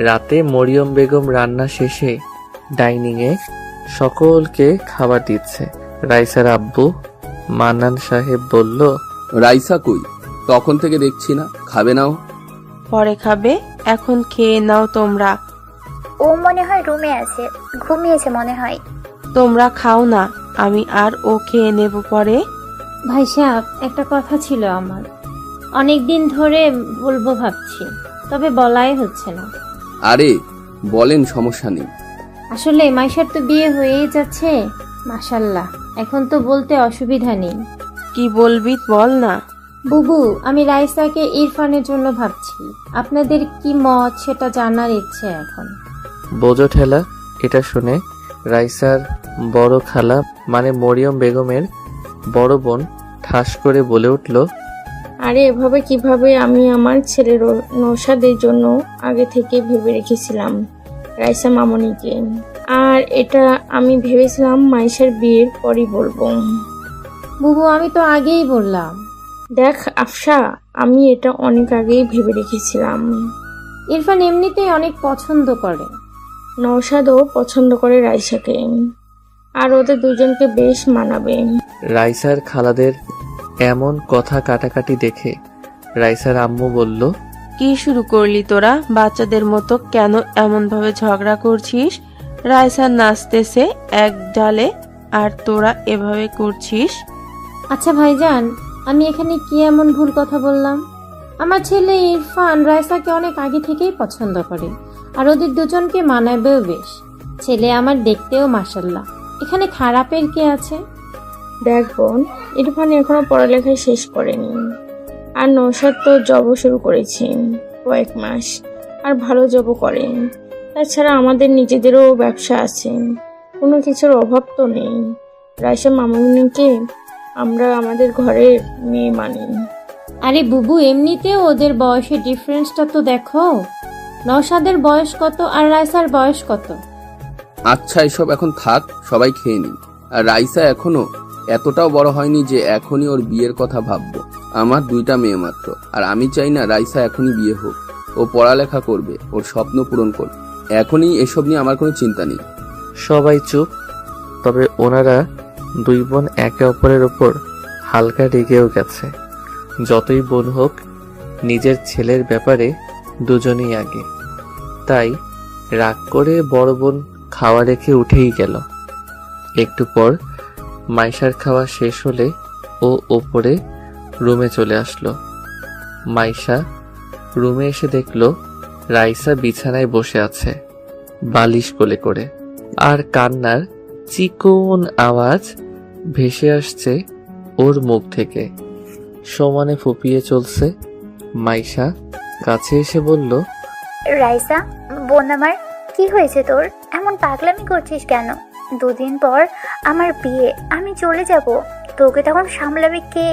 রাতে মরিয়ম বেগম রান্না শেষে ডাইনিংয়ে সকলকে খাবার দিচ্ছে। রাইসার আব্বু মান্নান সাহেব বলল, রাইসা কই? তখন থেকে দেখছি না, খাবে নাও? পরে খাবে, এখন খেয়ে নাও তোমরা। ও মনে হয় রুমে আছে, ঘুমিয়েছে মনে হয়। তোমরা খাও না, আমি আর ও খেয়ে নেব পরে। ভাই সাহেব, একটা কথা ছিল আমার, অনেক দিন ধরে বলবো ভাবছি, তবে বলাই হচ্ছে না। আরে বলেন, সমস্যা নেই। আসলে মাইশার তো বিয়ে হয়েই যাচ্ছে, মাশাল্লাহ, এখন তো বলতে অসুবিধা নেই। কি বলবি বল না। বুবু, আমি রাইসাকে ইরফানের জন্য ভাবছি, আপনাদের কি মত সেটা জানার ইচ্ছে এখন। বোঝো ঠেলা। এটা শুনে রাইসার বড় খালা মানে মরিয়ম বেগমের বড় বোন ঠাস করে বলে উঠল, আরে এভাবে কিভাবে? আমি আমার ছেলের নৌশাদের জন্য আগে থেকে ভেবে রেখেছিলাম রাইসা মামনিকে, আর আর এটা আমি ভেবেছিলাম মাইশার বিয়ের পরই বলবো। বুবু আমি তো আগেই বললাম। দেখ আফসা, আমি এটা অনেক আগেই ভেবে রেখেছিলাম। ইরফান এমনিতেই অনেক পছন্দ করে। নওশাদও পছন্দ করে রাইসাকে, আর ওদের দুজনকে বেশ মানাবে। রাইসার খালাদের এমন কথা কাটাকাটি দেখে রাইসার আম্মু বলল, কি শুরু করলি তোরা? বাচ্চাদের মতো কেন এমন ভাবে ঝগড়া করছিস? রাইসা নাচতেছে এক ডালে আর তোরা এভাবে করছিস। আচ্ছা ভাইজান, আমি এখানে কি এমন ভুল কথা বললাম? আমার ছেলে ইরফান রাইসাকে অনেক আগে থেকেই পছন্দ করে, আর ওদের দুজনকে মানাবেও বেশ। ছেলে আমার দেখতেও মাশাল্লাহ, এখানে খারাপের কে আছে? দেখ বোন, ইরফান এখনো পড়ালেখায় শেষ করেনি, আর নওশাদ তো জবও শুরু করেছে কয়েক মাস, আর ভালো জবও করেন। তাছাড়া আমাদের নিজেদেরও ব্যবসা আছে, কোনো কিছুর অভাব তো নেই। রাইসা মামুনিকে আমরা আমাদের ঘরের মেয়ে মানি। আরে বুবু, এমনিতেও ওদের বয়সের ডিফারেন্সটা তো দেখো। নওশাদের বয়স কত আর রাইসার বয়স কত? আচ্ছা এসব এখন থাক, সবাই খেয়ে নিই। আর রাইসা এখনো এতটাও বড় হয়নি যে এখনই ওর বিয়ের কথা ভাববো। আমার 2টা মেয়ে মাত্র, আর আমি চাই না রাইসা এখনই বিয়ে হোক। ও পড়ালেখা করবে, ওর স্বপ্ন পূরণ করবে। এখনই এসব নিয়ে আমার কোনো চিন্তা নেই। সবাই চুপ। তবে ওনারা 2 বোন একে অপরের ওপর হালকা রেগেও গেছে। যতই বোন হোক, নিজের ছেলের ব্যাপারে দুজনেই আগে। তাই রাগ করে বড় বোন খাওয়া রেখে উঠেই গেল। একটু পর মাইশার খাওয়া শেষ হলে ও ওপরে রুমে চলে আসলো। মাইশা রুমে এসে দেখলো রাইসা বিছানায় বসে আছে, বালিশ কোলে করে, আর কান্নার চিকন আওয়াজ ভেসে আসছে ওর মুখ থেকে। সমানে ফুপিয়ে চলছে। মাইশা কাছে এসে বলল, রাইসা বোন আমার, কি হয়েছে তোর? এমন পাগলামি করছিস কেন? 2 দিন পর আমার বিয়ে, আমি চলে যাব, তোকে তখন সামলাবে কে?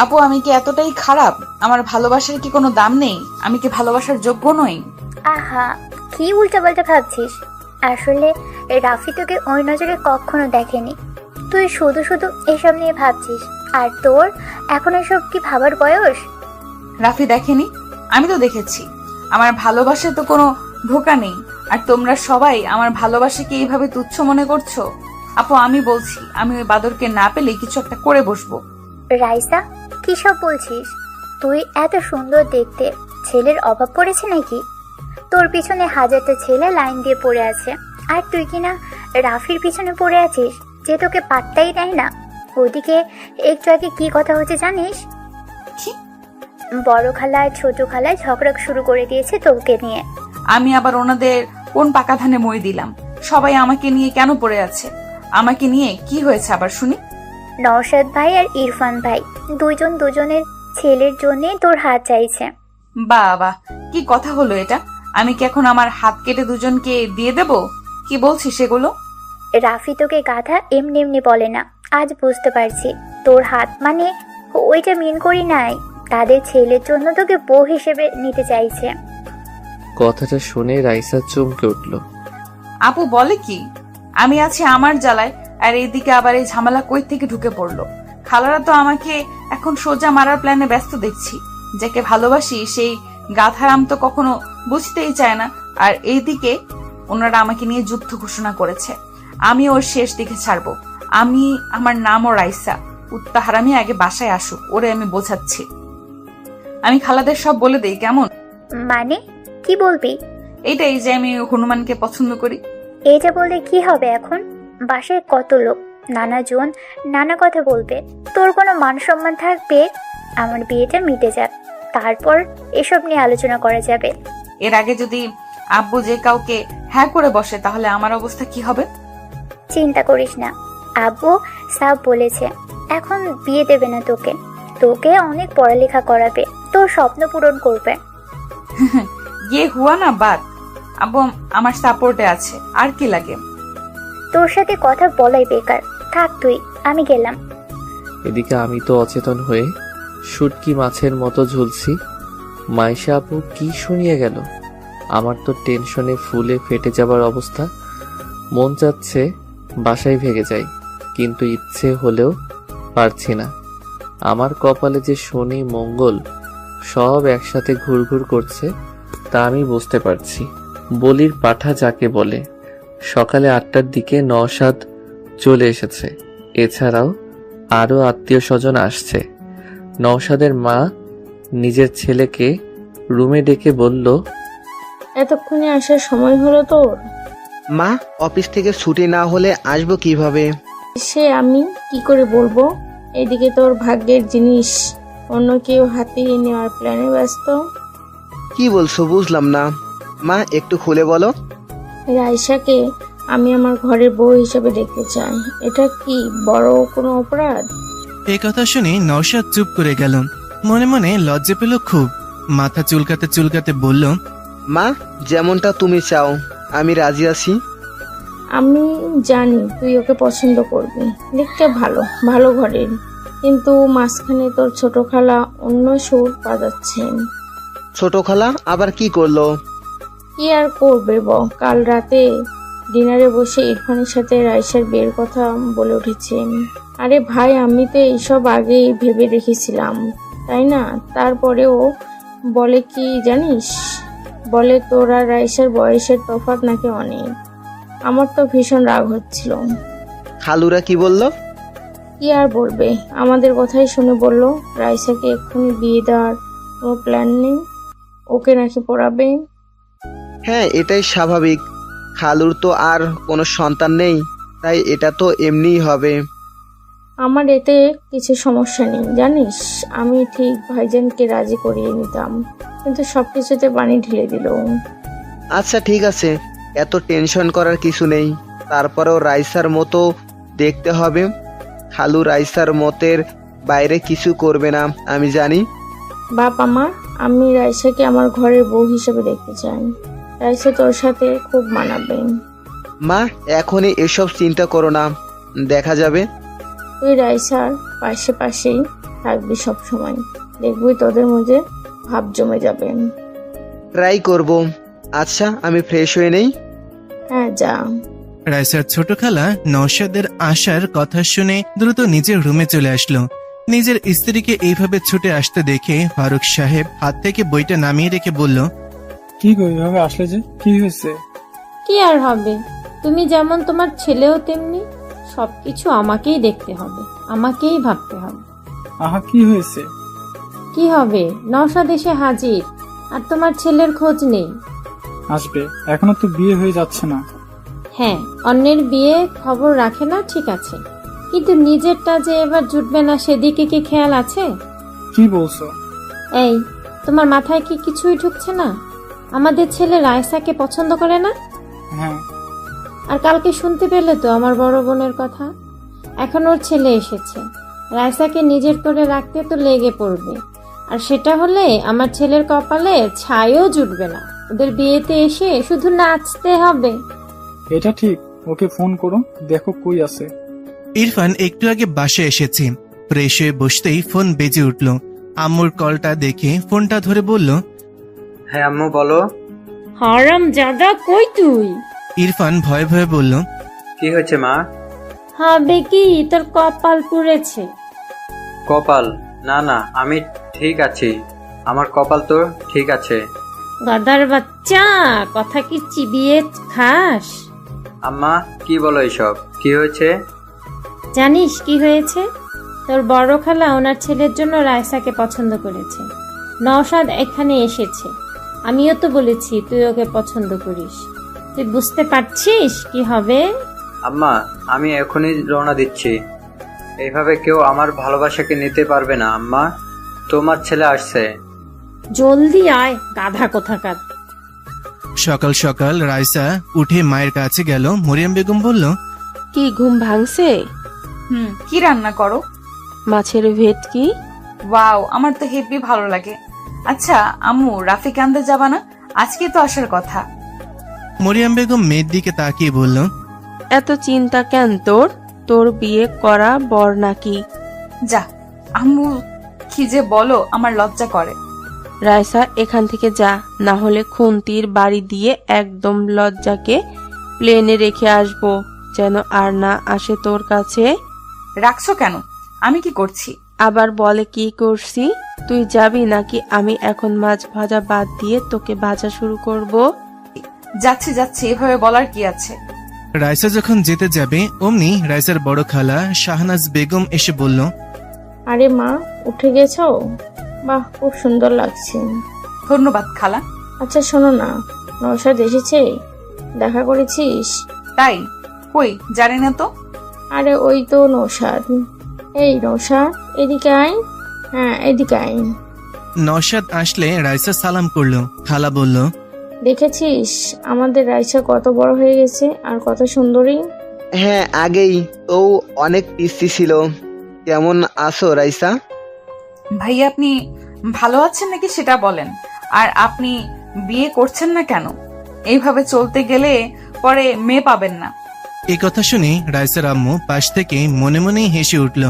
আপু আমি কি এতটাই খারাপ? আমার ভালোবাসার কি কোনো দাম নেই? আমি কি ভালোবাসার যোগ্য নই? আহা, কি উল্টাপাল্টা ভাবছিস? আসলে রাফি তোকে ওই নজরে কখনো দেখেনি। তুই শুধু শুধু এসব নিয়ে ভাবছিস, আর তোর এখন এসব কি ভাবার বয়স? রাফি দেখেনি? আমি তো দেখেছি। আমার ভালোবাসায় তো কোনো ধোঁকা নেই, আর তোমরা সবাই আমার ভালোবাসাকে এইভাবে তুচ্ছ মনে করছো। আপু আমি বলছি, আমি ওই বাদরকে না পেলে কিছু একটা করে বসবো। রাইসা, কি সব বলছিস? তুই এত সুন্দর দেখতে, ছেলের অভাব পড়েছে নাকি? তোর পিছনে 1000টা ছেলে লাইন দিয়ে পড়ে আছে, আর তুই কিনা রাফির পিছনে পড়ে আছিস, যে তোকে পাত্তাই দেয় না। ওদিকে একটু আগে কি কথা হচ্ছে জানিস? কি? বড় খালা আর ছোট খালায় ঝগড়া শুরু করে দিয়েছে তোকে নিয়ে। আমি আবার ওনাদের কোন পাকা ধানে মই দিলাম? সবাই আমাকে নিয়ে কেন পড়ে আছে? আমাকে নিয়ে কি হয়েছে আবার শুনি? নওশাদ ভাই আর ইরফান ভাই দুজন দুজনের ছেলের জন্যে তোর হাত চাইছে। বাবা, কি কথা হলো এটা? আমি কি এখন আমার হাত কেটে দুজনকে দিয়ে দেব? কি বলছিস সেগুলো? রাফি তোকে গাধা এমনি এমনি বলে না, আজ বুঝতে পারছি। তোর হাত মানে ওইটা মিন করি নাই, তাদের ছেলের জন্য তোকে বউ হিসেবে নিতে চাইছে। কথাটা শুনে রাইসা চমকে উঠল। আপু বলে কি? আমি আছি আমার জ্বালায়, আর এইদিকে আবার এই ঝামেলা কই থেকে ঢুকে পড়লো? খালারা তো আমাকে এখন সোজা মারার প্ল্যানে ব্যস্ত দেখছি। যাকে ভালোবাসি সেই গাধারাম তো কখনো বুঝতেই চায় না, আর এইদিকে ওনারা আমাকে নিয়ে যুদ্ধ ঘোষণা করেছে। আমি ওর শেষ দিকে ছাড়বো। আমার নামও রাইসা। উত্তাহারামি আগে বাসায় আসুক, ওরে আমি বোঝাচ্ছি। আমি খালাদের সব বলে দেই কেমন? মানে কি বলবি? এইটাই যে আমি হনুমানকে পছন্দ করি। এটা বললে কি হবে? এখন বাসায় কত লোক, নানা জন নানা কথা বলবে, তোর কোনো মান সম্মান থাকবে? আমার বিয়েটা মিটে যাক, তারপর এসব নিয়ে আলোচনা করা যাবে। এর আগে যদি আব্বু যে কাউকে হ্যাঁ করে বসে, তাহলে আমার অবস্থা কি হবে? চিন্তা করিস না, আব্বু সাব বলেছে এখন বিয়ে দেবে না তোকে। তোকে অনেক পড়ালেখা করাবে, তোর স্বপ্ন পূরণ করবে। ইয়ে হুয়া না বাত। আব্বু আমার সাপোর্টে আছে, আর কি লাগে? তোর সাথে কথা বলাই বেকার, থাক তুই, আমি গেলাম। এদিকে আমি তো অচেতন হয়ে শুটকি মাছের মতো ঝুলছি। মাইশা আপু কি শুনিয়ে গেল? আমার তো টেনশনে ফুলে ফেটে যাবার অবস্থা। মন চাচ্ছে বাসায় ভেগে যাই, কিন্তু ইচ্ছে হলেও পারছি না। আমার কপালে যে শনি মঙ্গল সব একসাথে ঘুরঘুর করছে তা আমি বুঝতে পারছি। বলির পাঠা যাকে বলে। সকালে 8টার দিকে নওশাদ চলে এসেছে। এছাড়াও আরও আত্মীয় স্বজন আসছে। নওশাদের মা নিজের ছেলেকে রুমে ডেকে বলল, এতক্ষণে আসার সময় হলো তোর? মা, অফিস থেকে ছুটি না হলে আসবো কিভাবে? সে আমি কি করে বলবো? এদিকে তোর ভাগ্যের জিনিস অন্য কেউ হাতিয়ে নেওয়ার প্ল্যানে ব্যস্ত। কি বলছো বুঝলাম না। মা, একটু খুলে বলো। রাইসাকে আমি আমার ঘরের বউ হিসেবে দেখতে চাই। এটা কি বড় কোনো অপরাধ? এ কথা শুনে নওশাদ চুপ করে গেল। মনে মনে লজ্জা পেল খুব। মাথা চুলকাতে চুলকাতে বলল, মা, যেমনটা তুমি চাও আমি রাজি আছি। আমি জানি তুই ওকে পছন্দ করবি, দেখতে ভালো ভালো ঘরের, কিন্তু মাঝখানে তোর ছোট খালা অন্য সুর বাজাচ্ছেন। ছোট খালা আবার কি করলো? কি আর করবে কাল রাতে ডিনারে বসে ইরফানের সাথে রাইসার বিয়ের কথা বলে উঠেছেন। আরে ভাই, আমি তো এইসব আগেই ভেবে রেখেছিলাম, তাই না? তারপরেও বলে কি জানিস, বলে তোর আর রাইসার বয়সের তফাৎ নাকি অনেক। আমার তো ভীষণ রাগ হচ্ছিল। খালুরা কি বললো? কি আর বলবে, আমাদের কথাই শুনে বলল রাইসাকে এক্ষুনি বিয়ে দেওয়ার কোনো প্ল্যান নেই, ওকে নাকি পড়াবে। হ্যাঁ, এটাই স্বাভাবিক। খালুর তো আর কোনো সন্তান নেই, তাই এটা তো এমনিই হবে। আমার এতে কিছু সমস্যা নেই জানিস, আমি ঠিক ভাইজানকে রাজি করিয়ে নিতাম, কিন্তু সবকিছুতে পানি ঢেলে দিল। আচ্ছা ঠিক আছে, এত টেনশন করার কিছু নেই। তারপরেও রাইসার মতো দেখতে হবে। খালু রাইসার মতের বাইরে কিছু করবে না, আমি জানি। বাপ আমার, আমি রাইসাকে আমার ঘরের বউ হিসেবে দেখতে চাই। রাইসা তোর সাথে খুব মানাবে। মা, এখনই এসব চিন্তা করো না, দেখা যাবে। তুই রাইসার পাশে পাশেই থাকবি সব সময়, দেখবি তোদের মধ্যে ভাব জমে যাবে। ট্রাই করব। আচ্ছা, আমি ফ্রেশ হয়ে নেই। হ্যাঁ, যা। রাইসার ছোট খালা নওশাদের আসার কথা শুনে দ্রুত নিজের রুমে চলে আসলো। নিজের স্ত্রীকে এইভাবে ছুটে আসতে দেখে ফারুক সাহেব হাত থেকে বইটা নামিয়ে রেখে বলল, কি গো, এভাবে আসলে যে? কি হয়েছে? কি আর হবে, তুমি যেমন তোমার ছেলেও তেমনি। সবকিছু আমাকেই দেখতে হবে, আমাকেই ভাবতে হবে। আহা, কি হয়েছে? কি হবে, নওশাদ এসে হাজির, আর তোমার ছেলের খোঁজ নেই। আসবে, এখনো তো বিয়ে হয়ে যাচ্ছে না। হ্যাঁ, অন্যের বিয়ে খবর রাখে না ঠিক আছে, কিন্তু নিজেরটা যে এবার জুটবে না সেদিকে কি খেয়াল আছে? কি বলছো? এই, তোমার মাথায় কি কিছুই ঢুকছে না? আমাদের ছেলে রায়সাকে পছন্দ করে না? হ্যাঁ। আর কালকে শুনতে পেলে তো আমার বড় বোনের কথা। এখন ওর ছেলে এসেছে, রায়সাকে নিজের করে রাখতে তো লেগে পড়বে, আর সেটা হলে আমার ছেলের কপালে ছাইও জুটবে না। ওদের বিয়েতে এসে শুধু নাচতে হবে। এটা ঠিক, ওকে ফোন করো, দেখো কই আছে। ইরফান একটু আগে বাসায় এসেছে। ফ্রেশ হয়ে বসতেই ফোন বেজে উঠল। আম্মুর কলটা দেখে ফোনটা ধরে বলল, হ্যাঁ আম্মু বলো। হারাম জাদা, কই তুই? ইরফান ভয়ে ভয়ে বলল, কি হয়েছে মা? হবে কি, তোর কপাল পুড়েছে। কপাল? না না, আমি ঠিক আছি, আমার কপাল তো ঠিক আছে। গাদার বাচ্চা, কথা কি চিবিয়ে খাস? আম্মা কি বলো এসব? কি হয়েছে? জানিস কি হয়েছে? তোর বড় খালা ওনার ছেলের জন্য রায়সাকে পছন্দ করেছে। নওশাদ এখানে এসেছে, আমিও তো বলেছি তুই ওকে পছন্দ করিস। তুই বুঝতে পারছিস কি হবে? আম্মা, আমি এখনই রওনা দিচ্ছি। এইভাবে কেউ আমার ভালোবাসাকে নিতে পারবে না আম্মা। তোমার ছেলে আসছে। জলদি আয়, গাধা কোথাকার। সকাল সকাল রাইসা উঠে মায়ের কাছে গেল। মরিয়ম বেগম বলল, কি ঘুম ভাঙছে? কি রান্না করো? মাছের ভেটকি। ওয়াও, আমার তো হেভি ভালো লাগে। আচ্ছা আম্মু, রাফিক আনতে যাবা না? আজকে তো আসার কথা। মরিয়ম বেগম মেয়ের দিকে তাকিয়ে বলল, এত চিন্তা কেন তোর? তোর বিয়ে করা বর নাকি? যা আম্মু, কি যে বলো, আমার লজ্জা করে। রায়সা, এখান থেকে যা, না হলে খুন্তির বাড়ি দিয়ে একদম লজ্জাকে প্লেনে রেখে আসবো, যেন আর না আসে তোর কাছে। রাখছো কেন? আমি কি করছি? আবার বলে কি করছি? তুই যাবি নাকি আমি এখন মাছ ভাজা বাদ দিয়ে তোকে ভাজা শুরু করব? যাচ্ছি যাচ্ছি, এভাবে বলার কি আছে? রাইসা যখন যেতে যাবে অমনি রাইসার বড় খালা শাহনাজ বেগম এসে বলল, আরে মা, উঠে গেছো? বাহ, খুব সুন্দর লাগছে। ধন্যবাদ খালা। আচ্ছা শোনো না, নওশাদ এসেছে? দেখা করেছিস? তাই? কই, জানি না তো। আরে ওই তো নওশাদ। এই নওশাদ, এদিকে আয়। হ্যাঁ, এদিকে আয়। নওশাদ আসলে রাইসা সালাম করলো। খালা বলল, দেখেছিস আমাদের রাইসা কত বড় হয়ে গেছে আর কত সুন্দরী? হ্যাঁ, আগেই তো অনেক পিস্তি ছিল। কেমন আছো রাইসা? ভাইয়া, আপনি ভালো আছেন নাকি সেটা বলেন। আর আপনি বিয়ে করছেন না কেন? এইভাবে চলতে গেলে পরে মেয়ে পাবেন না। এই কথা শুনে রাইসার আম্মু পাশ থেকে মনে মনেই হেসে উঠল।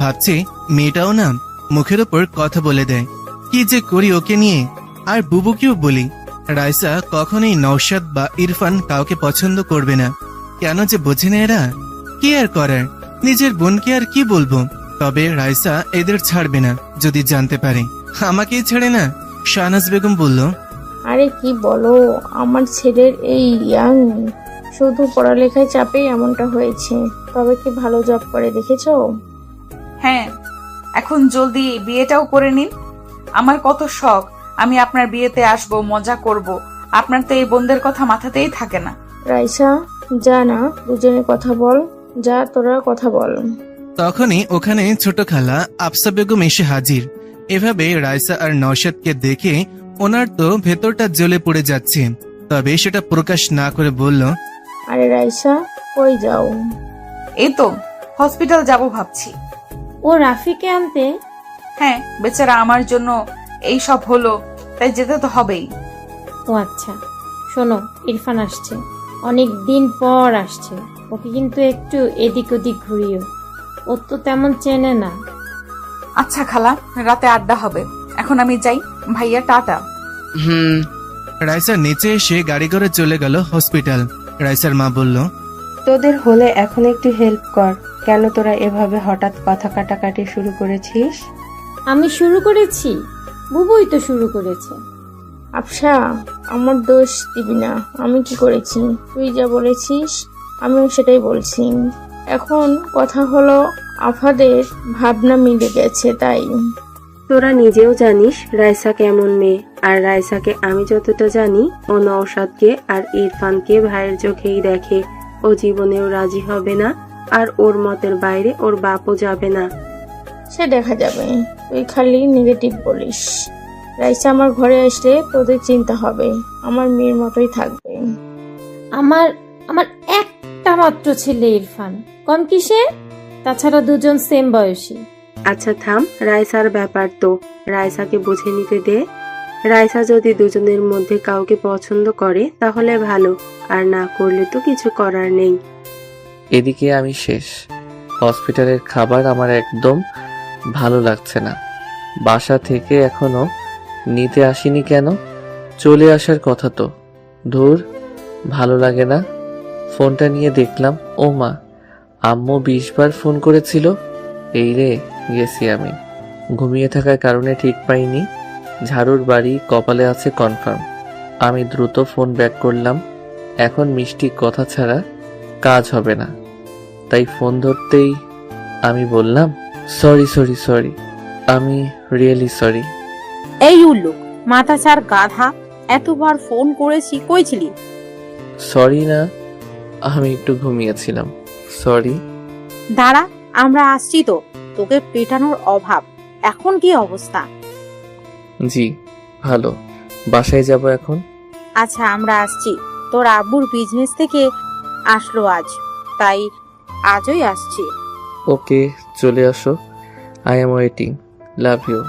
ভাবছে মেয়েটাও না মুখের ওপর কথা বলে দেয়। কি যে করি ওকে নিয়ে। আর বুবুকেও বলি, রাইসা কখনোই নওশাদ বা ইরফান কাউকে পছন্দ করবে না। কেন যে বোঝে না এরা। কি আর করার, নিজের বোনকে আর কি বলবো। তবে রাইসা এদের ছাড়বে না যদি জানতে পারে। আমাকেই ছেড়ে না। শাহনাজ বেগম বলল, আরে কি বলো, আমার ছেলের এই ইয়াং শুধু পড়ালেখায় চাপেই এমনটা হয়েছে। তবে কি ভালো জব করে, দেখেছো? হ্যাঁ, এখন জলদি বিয়েটাও করে নিন। আমার কত শখ আমি আপনার বিয়েতে আসব, মজা করব। আপনার তো এই বোনদের কথা মাথাতেই থাকে না। রাইসা, যা না, দুজনে কথা বল। যা, তোরা কথা বল। তখনই ওখানে ছোট খালা আফসা বেগম এসে হাজির। এভাবে রাইসা আর নওশাদকে দেখে ওনার তো ভেতরটা জ্বলে পড়ে যাচ্ছে। তবে সেটা প্রকাশ না করে বলল, আরে রাইসা, কই যাও? এই তো হসপিটাল যাব ভাবছি। ও রাফিকে আনতে? হ্যাঁ, বেচারা আমার জন্য এই সব হলো, তাই যেতে তো হবেই। ও আচ্ছা, শোনো, ইরফান আসছে, অনেক দিন পর আসছে। ওকে কিন্তু একটু এদিক ওদিক ঘুরিও, ও তো তেমন চেনে না। আচ্ছা খালা, রাতে আড্ডা হবে। এখন আমি যাই। ভাইয়া, টাটা। হুম। রাইসা নিচে এসে গাড়ি করে চলে গেল হসপিটাল। রাইসার মা বলল, তোদের হলে এখন একটু হেল্প কর। কেন তোরা এভাবে হঠাৎ কথা কাটাকাটি শুরু করেছিস? আমি শুরু করেছি? বুবুই তো শুরু করেছে। আফসা, আমার দোষ দিবি না। আমি কি করেছি? তুই যা বলেছিস আমিও সেটাই বলছি। এখন কথা হলো আফাদের ভাবনা মিলে গেছে, তাই। তোরা নিজেও জানিস রাইসা কেমন মেয়ে। আর রাইসাকে আমি যতটা জানি, ও নওশাদকে আর ইরফানকে ভাইয়ের চোখেই দেখে। ও জীবনেও রাজি হবে না, আর ওর মতের বাইরে ওর বাপও যাবে না। সে দেখা যাবে, তুই খালি নেগেটিভ বলিস। রাইসা আমার ঘরে আসলে তোদের চিন্তা হবে, আমার মেয়ের মতোই থাকবে। আমার আমার একটা মাত্র ছেলে ইরফান, কম কিসে? তাছাড়া দুজন সেম বয়সী। আচ্ছা থাম, রাইসার ব্যাপার তো রাইসাকে বুঝে নিতে দে। রাইসা যদি দুজনের মধ্যে কাউকে পছন্দ করে তাহলে ভালো, আর না করলে তো কিছু করার নেই। এদিকে আমি শেষ। হসপিটালের খাবার আমার একদম ভালো লাগছে না। বাসা থেকে এখনো নিতে আসিনি কেন? চলে আসার কথা তো। ধুর, ভালো লাগে না। ফোনটা নিয়ে দেখলাম, ও মা, আম্মু 20 বার ফোন করেছিল। এই রে, গেছি আমি। ঘুমিয়ে থাকার কারণে ঠিক পাইনি। ঝাড়ুর বাড়ি কপালে আছে কনফার্ম। আমি দ্রুত ফোন ব্যাক করলাম। এখন মিষ্টি কথা ছাড়া কাজ হবে না, তাই ফোন ধরতেই আমি বললাম, সরি, আমি রিয়েলি সরি। এই উল্লুক, মাথা ছাড় গাধা, এতবার ফোন করেছি, কই ছিলি? সরি না, আমি একটু ঘুমিয়েছিলাম। সরি। দাঁড়া, আমরা আসছি তো। তোকে পেটানোর অভাব। এখন কি অবস্থা? জি ভালো। বাসায় যাব এখন। আচ্ছা, আমরা আসছি। তোর আব্বুর বিজনেস থেকে আসলো আজ, তাই আজই আসছি। ওকে, চলে আসো। I am waiting. Love you.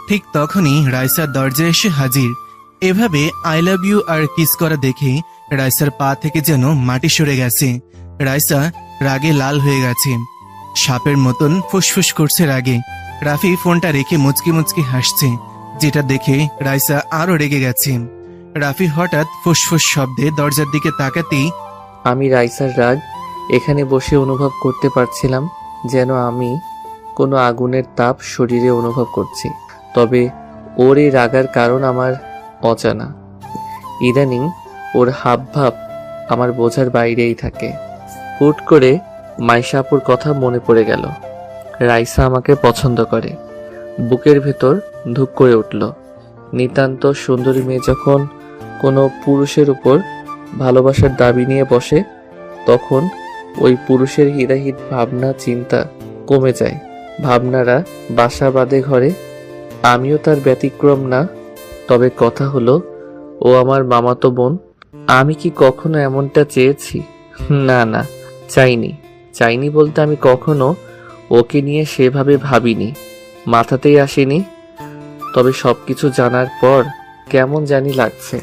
ঠিক তখনই রাইসার দরজায় এসে হাজির। এভাবে আই লাভ ইউ আর কিস করা দেখে রাইসার পা থেকে যেন মাটি সরে গেছে। রাইসা রাগে লাল হয়ে গেছে, সাপের মতন ফুসফুস করছে রাগে। রাফি ফোনটা রেখে মুচকি মুচকি হাসছে, যেটা দেখে রাইসা আরো রেগে গেছে। রাফি হঠাৎ ফুসফুস শব্দে দরজার দিকে তাকাতেই আমি রাইসার রাগ এখানে বসে অনুভব করতে পারছিলাম, যেন আমি কোনো আগুনের তাপ শরীরে অনুভব করছি। তবে ওর এই রাগার কারণ আমার অজানা। ইদানিং ওর হাবভাব আমার বোঝার বাইরেই থাকে। হুট করে মাইশা আপুর কথা মনে পড়ে গেল। রাইসা আমাকে পছন্দ করে। বুকের ভেতর ধুক করে উঠল। নিতান্ত সুন্দরী মেয়ে যখন কোনো পুরুষের উপর ভালোবাসার দাবি নিয়ে বসে, তখন ওই পুরুষের হিদাহিত ভাবনা চিন্তা কমে যায়। ভাবনারা বাসা বাঁধে ঘরে। আমিও তার ব্যতিক্রম না। তবে কথা হলো, ও আমার মামাতো বোন। আমি কি কখনো এমনটা চেয়েছি? না না, চাইনি বলতে আমি কখনো ওকে নিয়ে সেভাবে ভাবিনি, মাথাতেই আসেনি। তবে সবকিছু জানার পর কেমন জানি লাগছে।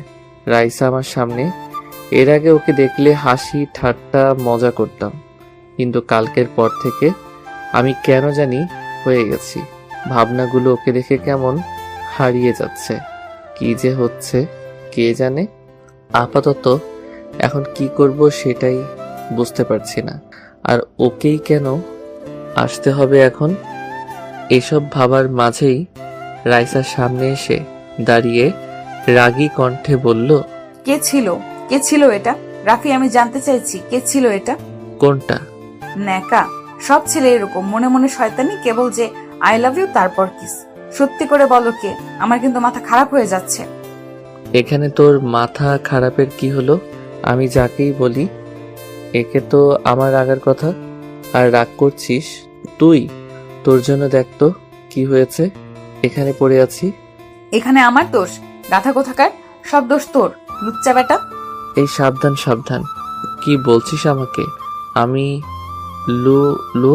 রাইসা আমার সামনে। এর আগে ওকে দেখলে হাসি ঠাট্টা মজা করতাম, কিন্তু কালকের পর থেকে আমি কেন জানি হয়ে গেছি। ভাবনাগুলো ওকে দেখে কেমন হারিয়ে যাচ্ছে। কি যে হচ্ছে কে জানে। আপাতত এখন কি করব সেটাই বুঝতে পারছি না। আর ওকেই কেন আসতে হবে এখন? এসব ভাবার মাঝেই রাইসার সামনে এসে দাঁড়িয়ে রাগী কণ্ঠে বলল, কে ছিল এটা? রাফি, আমি জানতে চাইছি কে ছিল এটা? কোনটা? ন্যাকা। সব ছেলে এরকম, মনে মনে শয়তানি, কেবল যে আই লাভ ইউ তারপর কিস। সত্যি করে বলো কে? আমার কিন্তু মাথা খারাপ হয়ে যাচ্ছে। এখানে তোর মাথা খারাপের কি হলো? আমি যাকেই বলি একে তো আমার রাগার কথা। আর রাগ করছিস তুই? তোর জন্য দেখ তো কি হয়েছে। এখানে পড়ে আছি। এখানে আমার দোষ? গাধা কোথাকার, সব দোষ তোর, লুচ্চা বেটা। এই সাবধান। কি বলছিস আমাকে? আমি লু?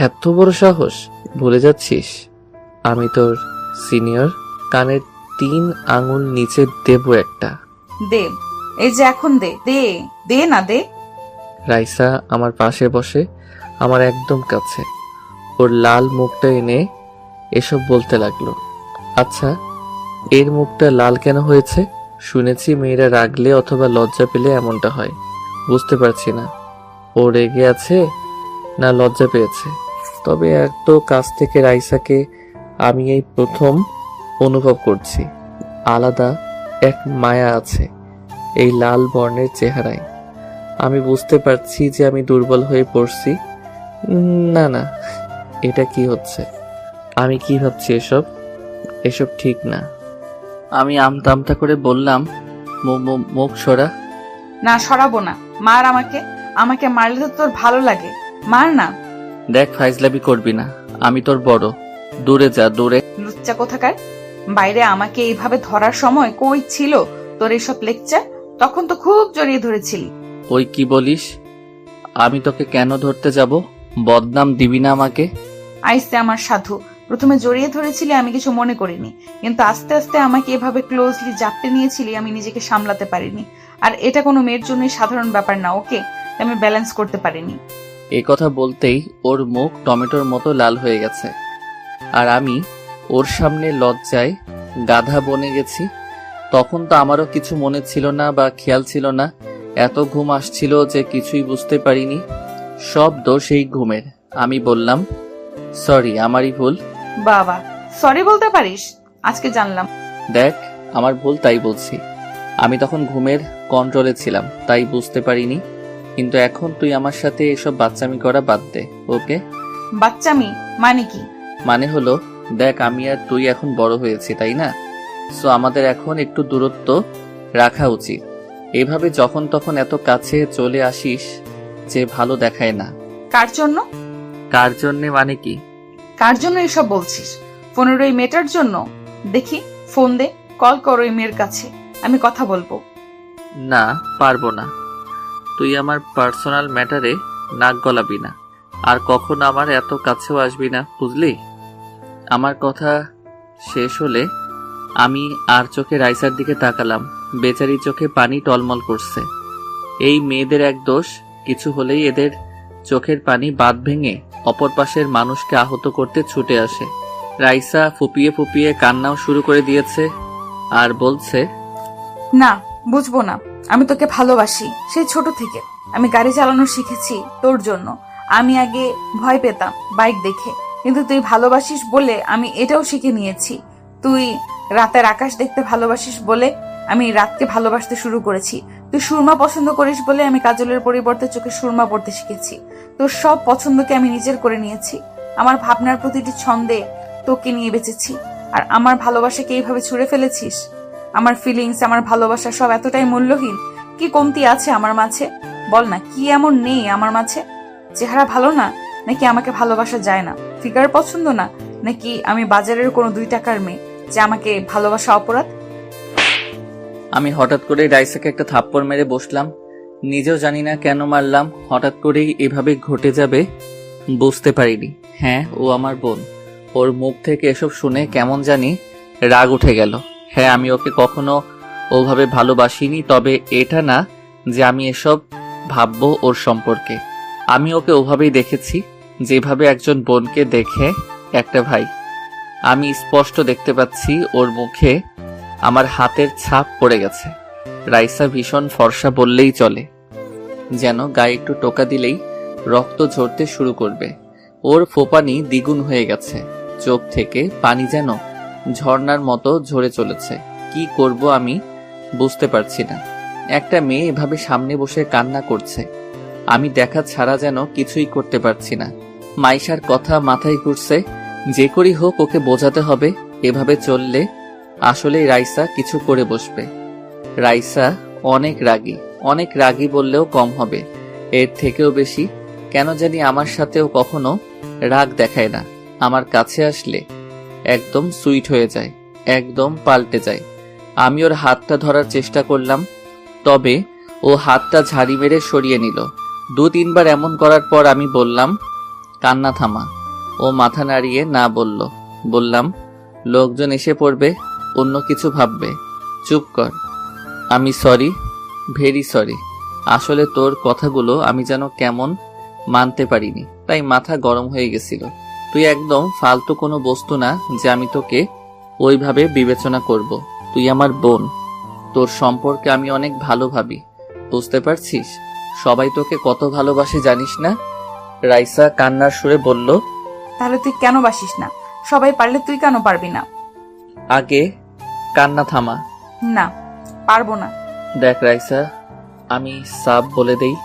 এত বড় সাহস? ভুলে যাচ্ছিস আমি তোর সিনিয়র। কানের 3 আঙুল নিচে দেব একটা। দে, এই যে এখন দে না দে। রাইসা আমার পাশে বসে, আমার একদম কাছে। ওর লাল মুখটা এনে এসব বলতে লাগলো। আচ্ছা, এর মুখটা লাল কেন হয়েছে? শুনেছি মেয়েরা রাগলে অথবা লজ্জা পেলে এমনটা হয়। বুঝতে পারছি না ও রেগে আছে না লজ্জা পেয়েছে। তবে এত কাছ থেকে রাইসাকে আমি এই প্রথম অনুভব করছি। আলাদা এক মায়া আছে এই লাল বর্ণের চেহারায়। আমি বুঝতে পারছি যে আমি দুর্বল হয়ে পড়ছি। না, এটা কি হচ্ছে? আমি কি ভাবছি? এসব ঠিক না। আমি আমতা করে বললাম, মুখ সরা। না, সরাবো না। মার আমাকে মারলে তো তোর ভালো লাগে, মার না। দেখ, ফাইজলামি করবি না। আমি তোর বড়, দূরে যা, দূরে। লুচ্চা কোথাকার। বাইরে আমাকে এইভাবে ধরার সময় কই ছিল তোর এসব লেকচার? তখন তো খুব জড়িয়ে ধরেছিলি। ওই কি বলিস? আমি তোকে কেন ধরতে যাব? বদনাম দিবি না আমাকে। আইসে আমার সাধু। প্রথমে জড়িয়ে ধরেছিলি, আমি কিছু মনে করিনি, কিন্তু আস্তে আস্তে আমাকে এভাবে ক্লোজলি জাপটে নিয়েছিলি, আমি নিজেকে সামলাতে পারিনি। আর এটা কোনো মেয়ের জন্য সাধারণ ব্যাপার না, ওকে? আমি ব্যালেন্স করতে পারিনি। এই কথা বলতেই ওর মুখ টমেটোর মতো লাল হয়ে গেছে। আর আমি ওর সামনে লজ্জায় গাধা বনে গেছি। তখন তো আমারও কিছু মনে ছিল না বা খেয়াল ছিল না। এত ঘুম আসছিল যে কিছুই বুঝতে পারিনি। সব দোষ এই ঘুমের। আমি বললাম, সরি, আমারই ভুল। বাবা, সরি বলতে পারিস? আজকে জানলাম। দেখ, আমার ভুল, তাই বলছি। আমি তখন ঘুমের কন্ট্রোলে ছিলাম, তাই বুঝতে পারিনি। কিন্তু এখন তুই আমার সাথে এসব বাচ্চামি করা বাদ দে, ওকে? বাচ্চামি মানে কি? মানে হলো, দেখ, আমি আর তুই এখন বড় হয়েছি, তাই না? সো আমাদের এখন একটু দূরত্ব রাখা উচিত। এভাবে যখন তখন এত কাছে চলে আসিস যে ভালো দেখায় না। কার জন্য? কার জন্যে মানে কি? কার জন্য এসব বলছিস? ফোনের ওই মেয়েটার জন্য? দেখি, ফোন দে, কল কর ওই মেয়ের কাছে, আমি কথা বলবো। না, পারবো না। তুই আমার পার্সোনাল ম্যাটারে নাক গলাবি না, আর কখনো আমার এত কাছেও আসবি না, বুঝলি? আমার কথা শেষ হলে আমি আর চোখে রাইসার দিকে তাকালাম। বেচারি চোখে পানি টলমল করছে। এই মেয়েদের এক দোষ, কিছু হলেই এদের চোখের পানি বাঁধ ভেঙে অপর পাশের মানুষকে আহত করতে ছুটে আসে। রাইসা ফুপিয়ে ফুপিয়ে কান্নাও শুরু করে দিয়েছে আর বলছে, না, বুঝবো না। আমি তোকে ভালোবাসি সেই ছোট থেকে। আমি গাড়ি চালানো শিখেছি তোর জন্য। আমি আগে ভয় পেতাম বাইক দেখে, কিন্তু তুই ভালোবাসিস বলে আমি এটাও শিখে নিয়েছি। তুই রাতের আকাশ দেখতে ভালোবাসিস বলে আমি রাতকে ভালোবাসতে শুরু করেছি। তুই সুরমা পছন্দ করিস বলে আমি কাজলের পরিবর্তে চোখে সুরমা পড়তে শিখেছি। তোর সব পছন্দকে আমি নিজের করে নিয়েছি। আমার ভাবনার প্রতিটি ছন্দে তোকে নিয়ে বেঁচেছি। আর আমার ভালোবাসাকে এইভাবে ছুঁড়ে ফেলেছিস। আমার ফিলিংস, আমার ভালোবাসা সব এতটাই মূল্যহীন। কি কমতি আছে আমার মাঝে? বল না, কি এমন নেই আমার মাঝে? চেহারা ভালো না, নাকি আমাকে ভালোবাসা যায় না? ফিগার পছন্দ না, নাকি আমি বাজারের কোনো 2 টাকার মেয়ে যে আমাকে ভালোবাসা অপরাধ? আমি হঠাৎ করে রাইসাকে একটা থাপ্পড় মেরে বসলাম। নিজেও জানি না কেন মারলাম। হঠাৎ করেই এভাবে ঘটে যাবে বুঝতে পারিনি। হ্যাঁ, ও আমার বোন। ওর মুখ থেকে এসব শুনে কেমন জানি রাগ উঠে গেল। হ্যাঁ, আমি ওকে কখনো ওভাবে ভালোবাসিনি, তবে এটা না যে আমি এসব ভাববো ওর সম্পর্কে। আমি ওকে ওভাবেই দেখেছি, যেভাবে একজন বোনকে দেখে একটা ভাই। আমি স্পষ্ট দেখতে পাচ্ছি ওর মুখে আমার হাতের ছাপ পড়ে গেছে। রাইসা ভীষণ ফর্সা বললেই চলে, যেন গায়ে একটু টোকা দিলেই রক্ত ঝরতে শুরু করবে। ওর ফোপানি দ্বিগুণ হয়ে গেছে, চোখ থেকে পানি যেন ঝর্ণার মতো ঝরে চলেছে। কি করব আমি বুঝতে পারছি না। একটা মেয়ে এভাবে সামনে বসে কান্না করছে, আমি দেখা ছাড়া যেন কিছুই করতে পারছি না। মাইশার কথা মাথায় ঘুরছে, যে করেই হোক ওকে বোঝাতে হবে। এভাবে চললে আসলেই রাইসা কিছু করে বসবে। রাইসা অনেক রাগী বললেও কম হবে, এর থেকেও বেশি। কেন জানি আমার সাথেও কখনো রাগ দেখায় না। আমার কাছে আসলে একদম সুইট হয়ে যায়, একদম পাল্টে যায়। আমি ওর হাতটা ধরার চেষ্টা করলাম, তবে ও হাতটা ঝাড়ি মেরে সরিয়ে নিল। 2-3 বার এমন করার পর আমি বললাম, কান্না থামা। ও মাথা নাড়িয়ে না বলল। বললাম, লোকজন এসে পড়বে, অন্য কিছু ভাববে, চুপ কর। আমি সরি, ভেরি সরি। আসলে তোর কথাগুলো আমি যেন কেমন মানতে পারিনি, তাই মাথা গরম হয়ে গেছিল। তুই একদম ফালতু কোনো বস্তু না যে আমি তোকে ওইভাবে বিবেচনা করব। তুই আমার বোন, তোর সম্পর্কে আমি অনেক ভালো ভাবি, বুঝতে পারছিস? সবাই তোকে কত ভালোবাসে জানিস না? রাইসা কান্নার সুরে বলল, তাহলে তুই কেন বাসিস না? সবাই পারলে তুই কেন পারবি না? আগে কান্না থামা। না, পারবো না। দেখ রাইসা, আমি সাফ বলে দেই,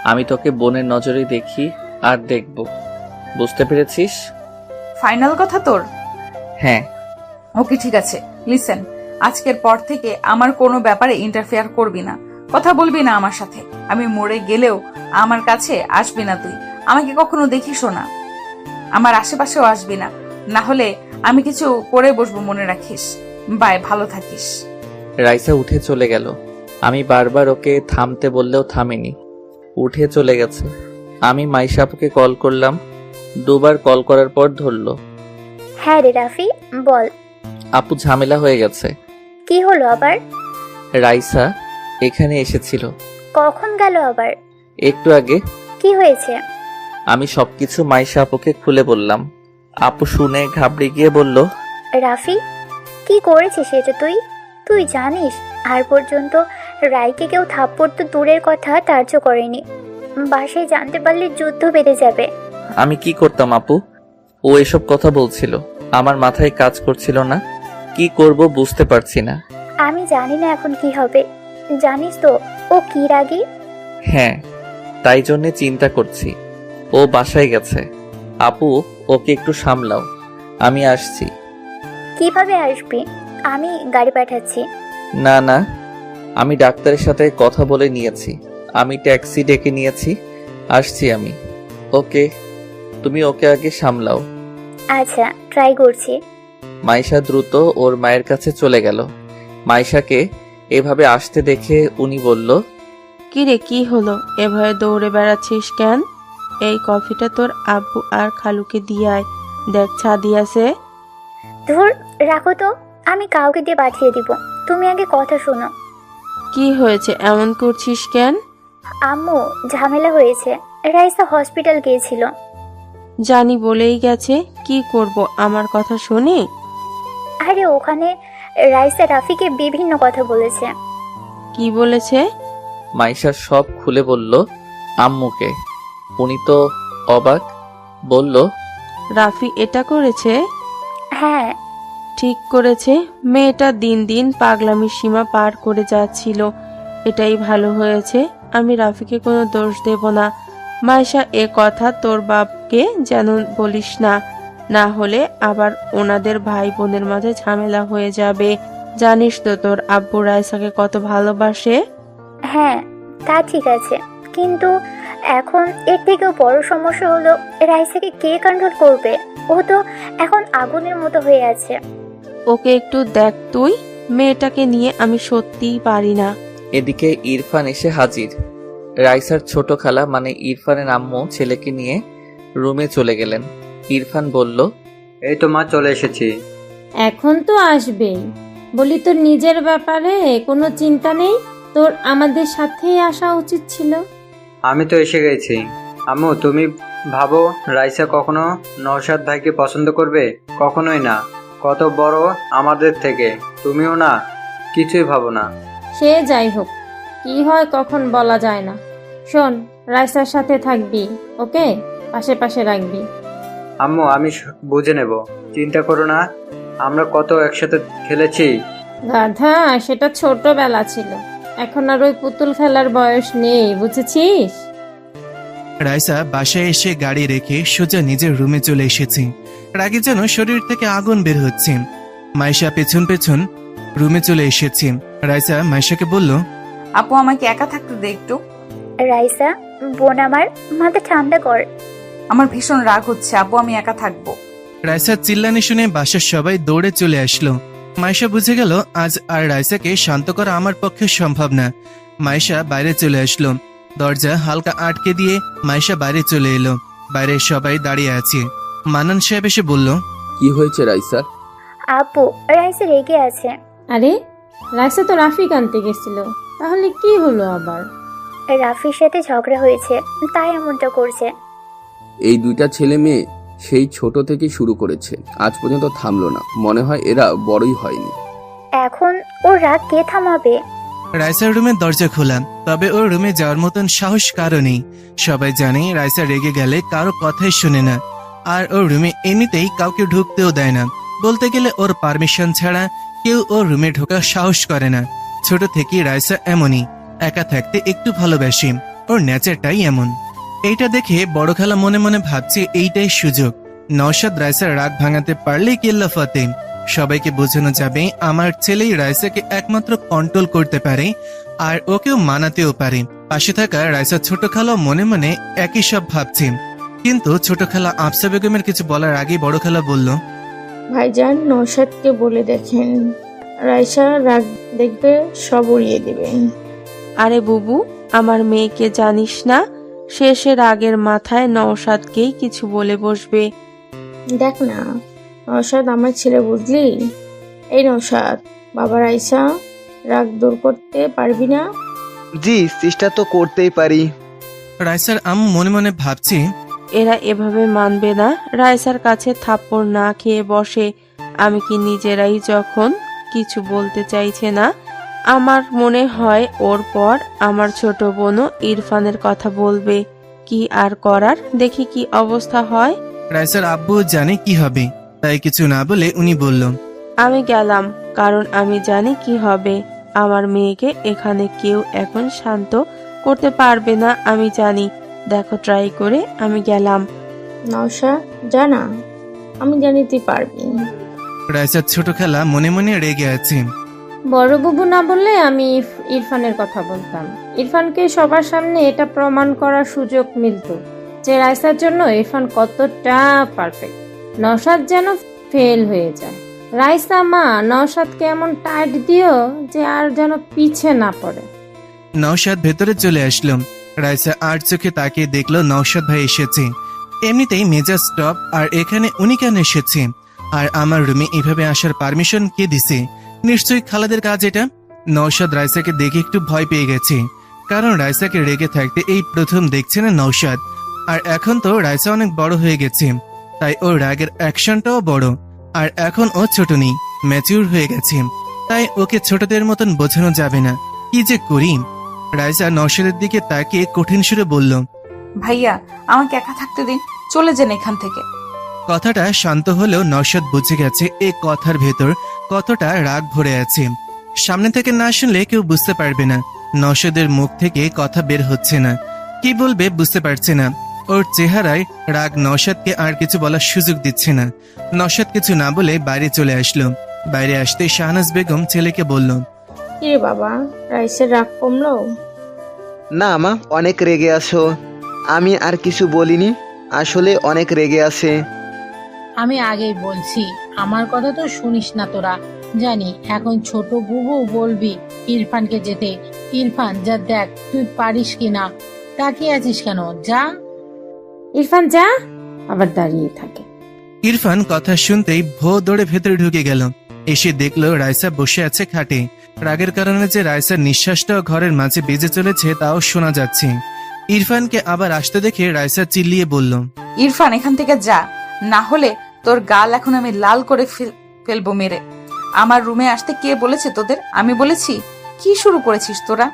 আমি তোকে বোনের নজরে দেখি আর দেখব, বুঝতে পেরেছিস? ফাইনাল কথা তোর? হ্যাঁ। ওকে, ঠিক আছে। লিসেন, আজকের পর থেকে আমার কোনো ব্যাপারে ইন্টারফেয়ার করবি না, কথা বলবি না আমার সাথে। আমি মরে গেলেও আমার কাছে আসবি না তুই। আমাকে কখনো দেখিসও না, আমার আশেপাশেও আসবি না। না হলে আমি কিছু করে বসবো, মনে রাখিস। বাই, ভালো থাকিস। রাইসা উঠে চলে গেল। আমি বারবার ওকে থামতে বললেও থামেনি, উঠে চলে গেছে। আমি মাইশা আপুকে কল করলাম, 2 বার কল করার পর ধরলো। হ্যাঁ রে রাফি, বল। আপু, ঝামেলা হয়ে গেছে। কি হলো আবার? রাইসা এখানে এসেছিল। কখন গেল আবার? একটু আগে। কি হয়েছে? আমি সবকিছু মাইশা আপুকে খুলে বললাম। আপু শুনে ঘাবড়ে গিয়ে বলল, রাফি, কি করেছিস এটা তুই? তুই জানিস আর পর্যন্ত রাইকে কেউ থাপ্পড় তো দূরের কথা তার্য করেনি। বাসায় জানতে পারলে যুদ্ধ বেঁধে যাবে। আমি কি করতাম আপু? ও এসব কথা বলছিল, আমার মাথায় কাজ করছিল না। কি করব বুঝতে পারছি না। আমি জানি না এখন কি হবে। জানিস তো ও কি রাগী? হ্যাঁ, তাই জন্য চিন্তা করছি। ও বাসায় গেছে। আপু, ওকে একটু সামলাও, আমি আসছি। কিভাবে আসবি? আমি গাড়ি পাঠাচ্ছি। না না, আমি ডাক্তারের সাথে কথা বলে নিয়েছি, আমি ট্যাক্সি ডেকে নিয়েছি, আসছি আমি। ওকে, তুমি ওকে আগে সামলাও। আচ্ছা, ট্রাই করছি। মাইশা দ্রুত ওর মায়ের কাছে চলে গেল। মাইশাকে এভাবে আসতে দেখে উনি বলল, কিরে, কি হলো? এভাবে দৌড়ে বেড়াচ্ছিস কেন? এই কফিটা তোর আব্বু আর খালুকে দিয়ে আয়, দেখ ছা দিয়াছে। ধুর, রাখো তো, আমি কাউকে দিয়ে পাঠিয়ে দিব। তুমি আগে কথা শোনো। কি হয়েছে, এমন করছিস কেন? আম্মু, ঝামেলা হয়েছে। রাইসা হসপিটাল গিয়েছিল। জানি বলেই গেছে। কি করব, আমার কথা শুনি? আরে ওখানে রাইসা রাফিকে বিভিন্ন কথা বলেছে। কি বলেছে? মাইশা সব খুলে বলল আম্মুকে। উনি তো অবাক, বলল, রাফি এটা করেছে? হ্যাঁ। ঠিক করেছে। মেয়েটা দিন দিন পাগলামির সীমা পার করে যাচ্ছিল। এটাই ভালো হয়েছে। আমি রাফিকে কোনো দোষ দেব না। মাইশা, এ কথা তোর বাপকে যেন বলিস না, না হলে আবার ওনাদের ভাই বোনের মাঝে ঝামেলা হয়ে যাবে। জানিস তো তোর আব্বু রাইসাকে কত ভালোবাসে। হ্যাঁ, তা ঠিক আছে, কিন্তু এখন এর থেকেও বড় সমস্যা হলো রাইসাকে কে কন্ট্রোল করবে? ও তো এখন আগুনের মতো হয়ে আছে। ওকে একটু দেখ তুই, মেয়েটাকে নিয়ে আমি সত্যিই পারি না। এদিকে ইরফান এসে হাজির। রাইসার ছোট খালা মানে ইরফানের আম্মু ছেলেকে নিয়ে রুমে চলে গেলেন। ইরফান বলল, এই তো মা, চলে এসেছি। এখন তো আসবেই। বলি, তোর নিজের ব্যাপারে কোনো চিন্তা নেই? তোর আমাদের সাথেই আসা উচিত ছিল। আমি তো এসে গেছি। আম্মু, তুমি ভাবো রাইসা কখনো নওশাদ ভাইকে পছন্দ করবে? কখনোই না। কত বড় আমাদের থেকে, তুমিও না, কিছুই ভাবো না। সে যাই হোক, কি হয় কখন বলা যায় না। শোন, রাইসার সাথে থাকবি, ওকে? পাশে পাশে রাখবি। আম্মু, আমি বুঝে নেব, চিন্তা করো না। আমরা কত একসাথে খেলেছি। গাধা, সেটা ছোটবেলা ছিল, এখন আর ওই পুতুল খেলার বয়স নেই, বুঝেছিস? রাইসা বাসায় এসে গাড়ি রেখে সোজা নিজের রুমে চলে এসেছে। রাগে যেন শরীর থেকে আগুন বের হচ্ছে। মাইশা পেছন পেছন রুমে চলে এসেছে। রাইসা মাইশাকে বলল, আপু, আমাকে একা থাকতে দে একটু। রাইসা, বোন আমার, মাথা ঠান্ডা কর। আমার ভীষণ রাগ হচ্ছে আপু, আমি একা থাকবো। রাইসার চিল্লানি শুনে বাসার সবাই দৌড়ে চলে আসলো। মাইশা বুঝে গেল আজ আর রাইসাকে শান্ত করা আমার পক্ষে সম্ভব না। মাইশা বাইরে চলে আসলো। দরজা হালকা আটকে দিয়ে মাইশা বাইরে চলে এলো। বাইরে সবাই দাঁড়িয়ে আছে। মানান সাহেব এসে বলল, কি হয়েছে রাইসার? আপু, রাইসা রেগে আছে। আরে, রাইসা তো রাফিক আনতে গেছিল, তাহলে কি হলো আবার? রাফির সাথে ঝগড়া হয়েছে, তাই এমনটা করছে। এই দুইটা ছেলে মেয়ে সেই ছোট থেকে শুরু করেছে, আজ পর্যন্ত থামলো না। মনে হয় এরা বড়ই হয়নি। এখন ওর রাগ কে থামাবে? রাইসার রুমের দরজা খোলা, তবে ওর রুমে যাওয়ার মতন সাহস কারো নেই। সবাই জানে রাইসা রেগে গেলে কারো কথাই শুনে না, আর ওর রুমে এমনিতেই কাউকে ঢুকতেও দেয় না। বলতে গেলে ওর পারমিশন ছাড়া কেউ ওর রুমে ঢোকার সাহস করে না। ছোট থেকে রাইসা এমনই, একা থাকতে একটু ভালোবাসে, ওর নেচারটাই এমন। এইটা দেখে বড় খালা মনে মনে ভাবছে এইটাই সুযোগ। নওশাদ রাইসার রাগ ভাঙাতে পারলেই কেল্লা ফতে। সবাইকে বোঝানো যাবে আমার ছেলেই রাইসাকে একমাত্র কন্ট্রোল করতে পারে, আর ওকেও মানাতেও পারে। পাশে থাকা রাইসার ছোট খালা মনে মনে একই সব ভাবছে। কিন্তু ছোট খালা আফসা বেগমের কিছু বলার আগেই বড় খালা বলল, ভাইজান, নওশাদকে বলে দেখেন, রাইসা রাগ দেখবে সব উড়িয়ে দেবেন। আরে বুবু, আমার মেয়েকে জানিস না? শেষে রাগের মাথায় নওশাদকেই কিছু বলে বসবে। দেখ না, নওশাদ আমার ছেলে, বুঝলি? এই নওশাদ, বাবা, রাইসা রাগ দূর করতে পারবি না? জি, চেষ্টা তো করতেই পারি। রাইসার আম্মু মনে মনে ভাবছে, এরা এভাবে মানবে না। রাইসার কাছে থাপ্পড় না খেয়ে বসে। আমি কি নিজেরাই যখন কিছু বলতে চাইছে না, আমার মনে হয় ওর পর আমার ছোট বোনও ইরফানের কথা বলবে। কি আর করার, দেখি কি অবস্থা হয়। রাইসার আব্বু জানে কি হবে, তাই কিছু না বলে উনি বলল, আমি গেলাম, কারণ আমি জানি কি হবে। আমার মেয়েকে এখানে কেউ এখন শান্ত করতে পারবে না, আমি জানি। দেখো ট্রাই করে। আমি গেলাম। নওশাদ, জানা, আমি জানি তুই পারবি। রাইসার ছোট খালা মনে মনে রেগে আছে। বড় বুবু না বললে আমি ইরফানের কথা বলতাম। ইরফানকে সবার সামনে এটা প্রমাণ করার সুযোগ মিলত যে রাইসার জন্য ইরফান কতটা পারফেক্ট। নওশাদ যেন ফেল হয়ে যায়। রাইসা মা, নওশাদকে এমন টাইট দিও যে আর যেন পিছে না পড়ে। নওশাদ ভেতরে চলে আসলো। রাইসা আর চোখে তাকিয়ে দেখলো নওশাদ ভাই এসেছে। এমনিতেই মেজাজ স্টপ, আর এখানে উনি কেন এসেছে? আর আমার রুমে এভাবে আসার পারমিশন কে দিছে? নিশ্চয়ই খালাদের কাজ এটা। নওশাদ রাইসাকে দেখে একটু ভয় পেয়ে গেছে, কারণ রাইসাকে রেগে থাকতে এই প্রথম দেখছে না নওশাদ। আর এখন তো রাইসা অনেক বড় হয়ে গেছে, তাই ওর রাগের অ্যাকশনটাও বড়। আর এখন ও ছোট নেই, ম্যাচিউর হয়ে গেছে, তাই ওকে ছোটদের মতন বোঝানো যাবে না। কি যে করি। রাইসা নওশাদের দিকে তাকিয়ে কঠিন সুরে বলল, ভাইয়া আমাকে একা থাকতে দিন, চলে যান এখান থেকে। কথাটা শান্ত হলেও নওশাদ বুঝে গেছে এই কথার ভেতর কতটা রাগ ভরে আছে। সামনে থেকে না শুনলে কেউ বুঝতে পারবে না। নওশাদের মুখ থেকে কথা বের হচ্ছে না, কি বলবে বুঝতে পারছে না। ওর চেহারায় রাগ নওশাদকে আর কিছু বলার সুযোগ দিচ্ছে না। নওশাদ কিছু না বলে বাইরে চলে আসলো। বাইরে আসতে শাহনাজ বেগম ছেলেকে বলল, কিরে বাবা, রাইসের রাগ কমলো? না মা, অনেক রেগে আছো। আমি আর কিছু বলিনি, আসলে অনেক রেগে আছে। আমি আগেই বলছি, আমার কথা তো শুনিস না তোরা। জানি এখন ছোট বুবু বলবি ইরফানকে যেতে। ইরফান যা, দেখ তুই পারিস কিনা। তাকিয়ে আছিস কেন? যা। ইরফান যা, আবার দাঁড়িয়ে থাকে। ইরফান কথা শুনতেই ভো দৌড়ে ভেতরে ঢুকে গেল। এসে দেখলো রাইসা বসে আছে খাটে। রাগের কারণে যে রাইসার নিঃশ্বাসটাও ঘরের মাঝে বেজে চলেছে তাও শোনা যাচ্ছে। ইরফানকে আবার আসতে দেখে রাইসা চিল্লিয়ে বলল, ইরফান এখান থেকে যা, না হলে তোর গাল এখন আমি লাল করে ফেলবো মেরে। আমার রুমে আসতে কে বলেছে তোদের? আমি বলেছি? কি শুরু করেছিস তোরা?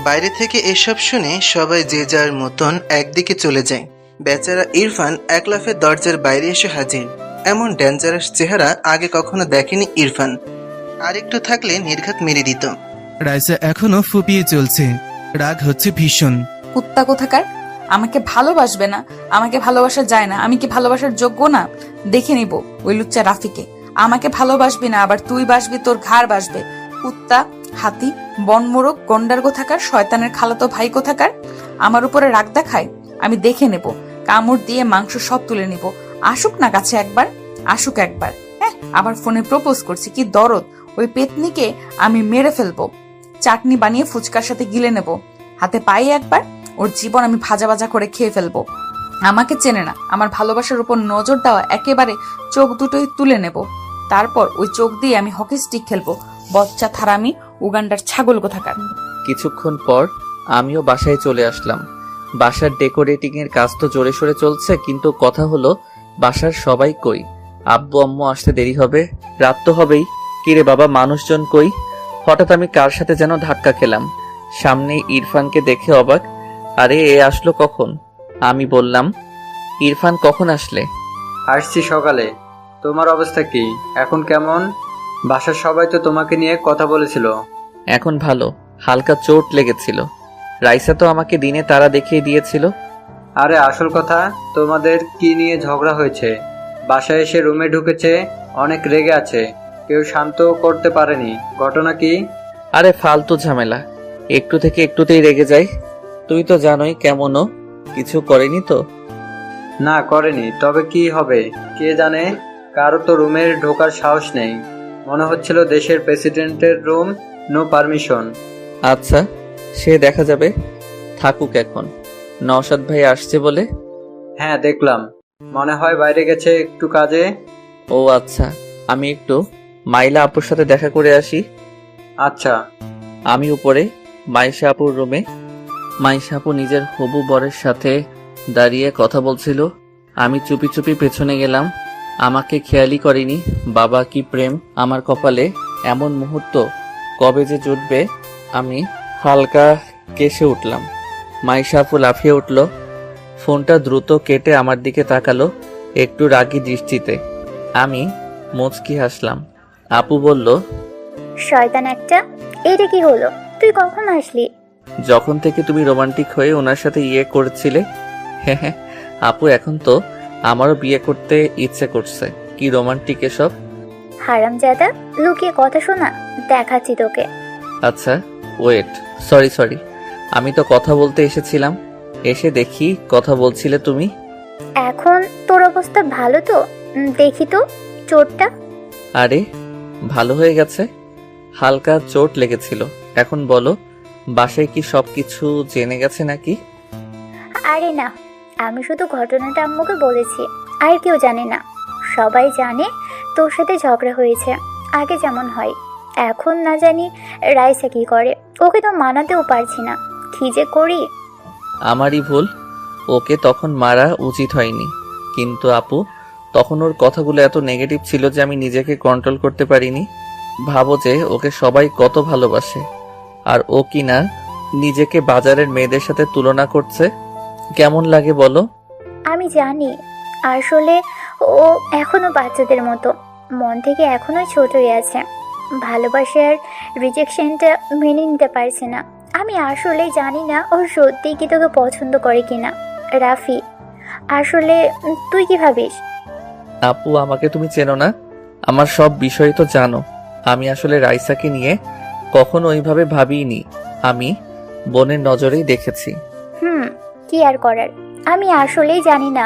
বাইরে থেকে এসব শুনে সবাই যে যার মতন একদিকে চলে যায়। বেচারা ইরফান এক লাফে দরজার বাইরে এসে হাজির। এমন ডেঞ্জারাস চেহারা আগে কখনো দেখেনি ইরফান। আর একটু থাকলে নির্ঘাত মেরে দিত। রাইসা এখনো ফুপিয়ে চলছে, রাগ হচ্ছে ভীষণ। কুত্তা কোথাকার, আমাকে ভালোবাসবে না, আমাকে ভালোবাসা যায় না, আমি কি ভালোবাসার যোগ্য না? দেখে নিব ওই লুচ্চা রাফিকে। আমাকে ভালোবাসবি না, আবার তুই বাসবি, তোর ঘাড় বাসবে। কুত্তা, হাতি, বনমোরগ, গন্ডার কোথাকার, শয়তানের খালাতো ভাই কোথাকার। আমার উপরে রাগ দেখায়, আমি দেখে নেব, কামড় দিয়ে মাংস সব তুলে নিব। আসুক না কাছে একবার, আসুক একবার। হ্যাঁ, আবার ফোনে প্রপোজ করছি, কি দরদ। ওই পেতনিকে আমি মেরে ফেলবো, চাটনি বানিয়ে ফুচকার সাথে গিলে নেব। হাতে পায়ে একবার, ওর জীবন আমি ভাজা ভাজা করে খেয়ে ফেলবো। আমাকে চেনে না, আমার ভালোবাসার উপর নজর দেওয়া একেবারে চোখ দুটোই তুলে নেব। তারপর ওই চোখ দিয়ে আমি হকি স্টিক খেলবো। বচ্চা থারামি উগান্ডার ছাগল কোথাকার। কিছুক্ষণ পর আমিও বাসায় চলে আসলাম। বাসার ডেকোরেটিং এর কাজ তো জোরে সোরে চলছে, কিন্তু কথা হলো বাসার সবাই কই? আব্বু আম্মু আসতে দেরি হবে, রাত তো হবেই। কিরে বাবা, মানুষজন কই? হঠাৎ আমি কার সাথে যেন ধাক্কা খেলাম। সামনে ইরফানকে দেখে অবাক, আরে এ আসলো কখন? আমি বললাম, ইরফান কখন আসলে? আসছি সকালে। তোমার অবস্থা কি এখন? কেমন? বাসার সবাই তো তোমাকে নিয়ে কথা বলেছিল। এখন ভালো, হালকা চোট লেগেছিল। রাইসা তো আমাকে দিনে তারা দেখিয়ে দিয়েছিল। আরে আসল কথা, তোমাদের কি নিয়ে ঝগড়া হয়েছে? বাসায় এসে রুমে ঢুকেছে, অনেক রেগে আছে, কেউ শান্ত করতে পারেনি। ঘটনা কি? আরে ফালতু ঝামেলা, একটু থেকে একটুতেই রেগে যাই। তুই তো জানোই কেমনও, কিছু করেনি তো? না করেনি, তবে কি হবে কে জানে। কারো তো রুমে ঢোকার সাহস নেই। মনে হচ্ছিল দেশের প্রেসিডেন্টের রুম, নো পারমিশন। আচ্ছা, সে দেখা যাবে, থাকুক এখন। নওশাদ ভাই আসছে বলে? হ্যাঁ দেখলাম, মনে হয় বাইরে গেছে একটু কাজে। ও আচ্ছা, আমি একটু মাইলা আপুর সাথে দেখা করে আসি। আচ্ছা। আমি উপরে মাইশা আপুর রুমে। মাইশা আপু নিজের হবু বরের সাথে দাঁড়িয়ে কথা বলছিল। আমি চুপি চুপি পেছনে গেলাম। আমাকে খেয়ালই করেনি। বাবা কি প্রেম আমার কপালে, এমন মুহূর্ত কবে যে জুটবে। আমি হালকা কেসে উঠলাম। মাইশা আপু লাফিয়ে উঠল, ফোনটা দ্রুত কেটে আমার দিকে তাকালো একটু রাগী দৃষ্টিতে। আমি মুচকি হাসলাম। আপু বলল, শয়তান একটা, এইটা কি হলো? তুই কখন আসলি? যখন থেকে তুমি রোমান্টিক হয়ে ওনার সাথে ইয়ে করছিলে। হ্যাঁ হ্যাঁ আপু, এখন তো আমারও বিয়ে করতে ইচ্ছে করছে। কি রোমান্টিক এসব? হারামজাদা, লুকিয়ে কথা শোনা, দেখাচ্ছি তোকে। আচ্ছা ওয়েট, সরি, আমি তো কথা বলতে এসেছিলাম। এসে দেখি কথা বলছিলে তুমি। এখন তোর অবস্থা ভালো তো? দেখি তো চোটটা। আরে ভালো হয়ে গেছে, হালকা চোট লেগেছিল। এখন বলো, বাসায় কি সবকিছু জেনে গেছে নাকি? আরে না, আমি শুধু ঘটনাটা আম্মুকে বলেছি, আর কেউ জানে না। সবাই জানে তোর সাথে ঝগড়া হয়েছে, আগে যেমন হয়। এখন না জানি রাইসা কি করে, ওকে তো মানাতেও পারছি না, কি যে করি। আমারই ভুল, ওকে তখন মারা উচিত হয়নি। কিন্তু আপু, তখন ওর কথাগুলো এত নেগেটিভ ছিল যে আমি নিজেকে কন্ট্রোল করতে পারিনি। ভাবো যে ওকে সবাই কত ভালোবাসে, আর ও কিনা নিজেকে বাজারের মেয়েদের সাথে তুলনা করছে। কেমন লাগে বলো? আমি জানি আসলে ও এখনো বাচ্চাদের মতো, মন থেকে এখনো ছোটই আছে, ভালোবাসার রিজেকশনটা মেনে নিতে পারছে না। আমি আসলে জানি না ও সত্যিই কি তোকে পছন্দ করে কিনা। রাফি, আসলে তুই কি ভাবিস? আপু, আমাকে তুমি চেনো না, আমার সব বিষয় তো জানো। আমি আসলে রাইসাকে নিয়ে কখনো ওইভাবে ভাবিনি, আমি বোনের নজরেই দেখেছি। কি আর করার, আমি আসলেই জানি না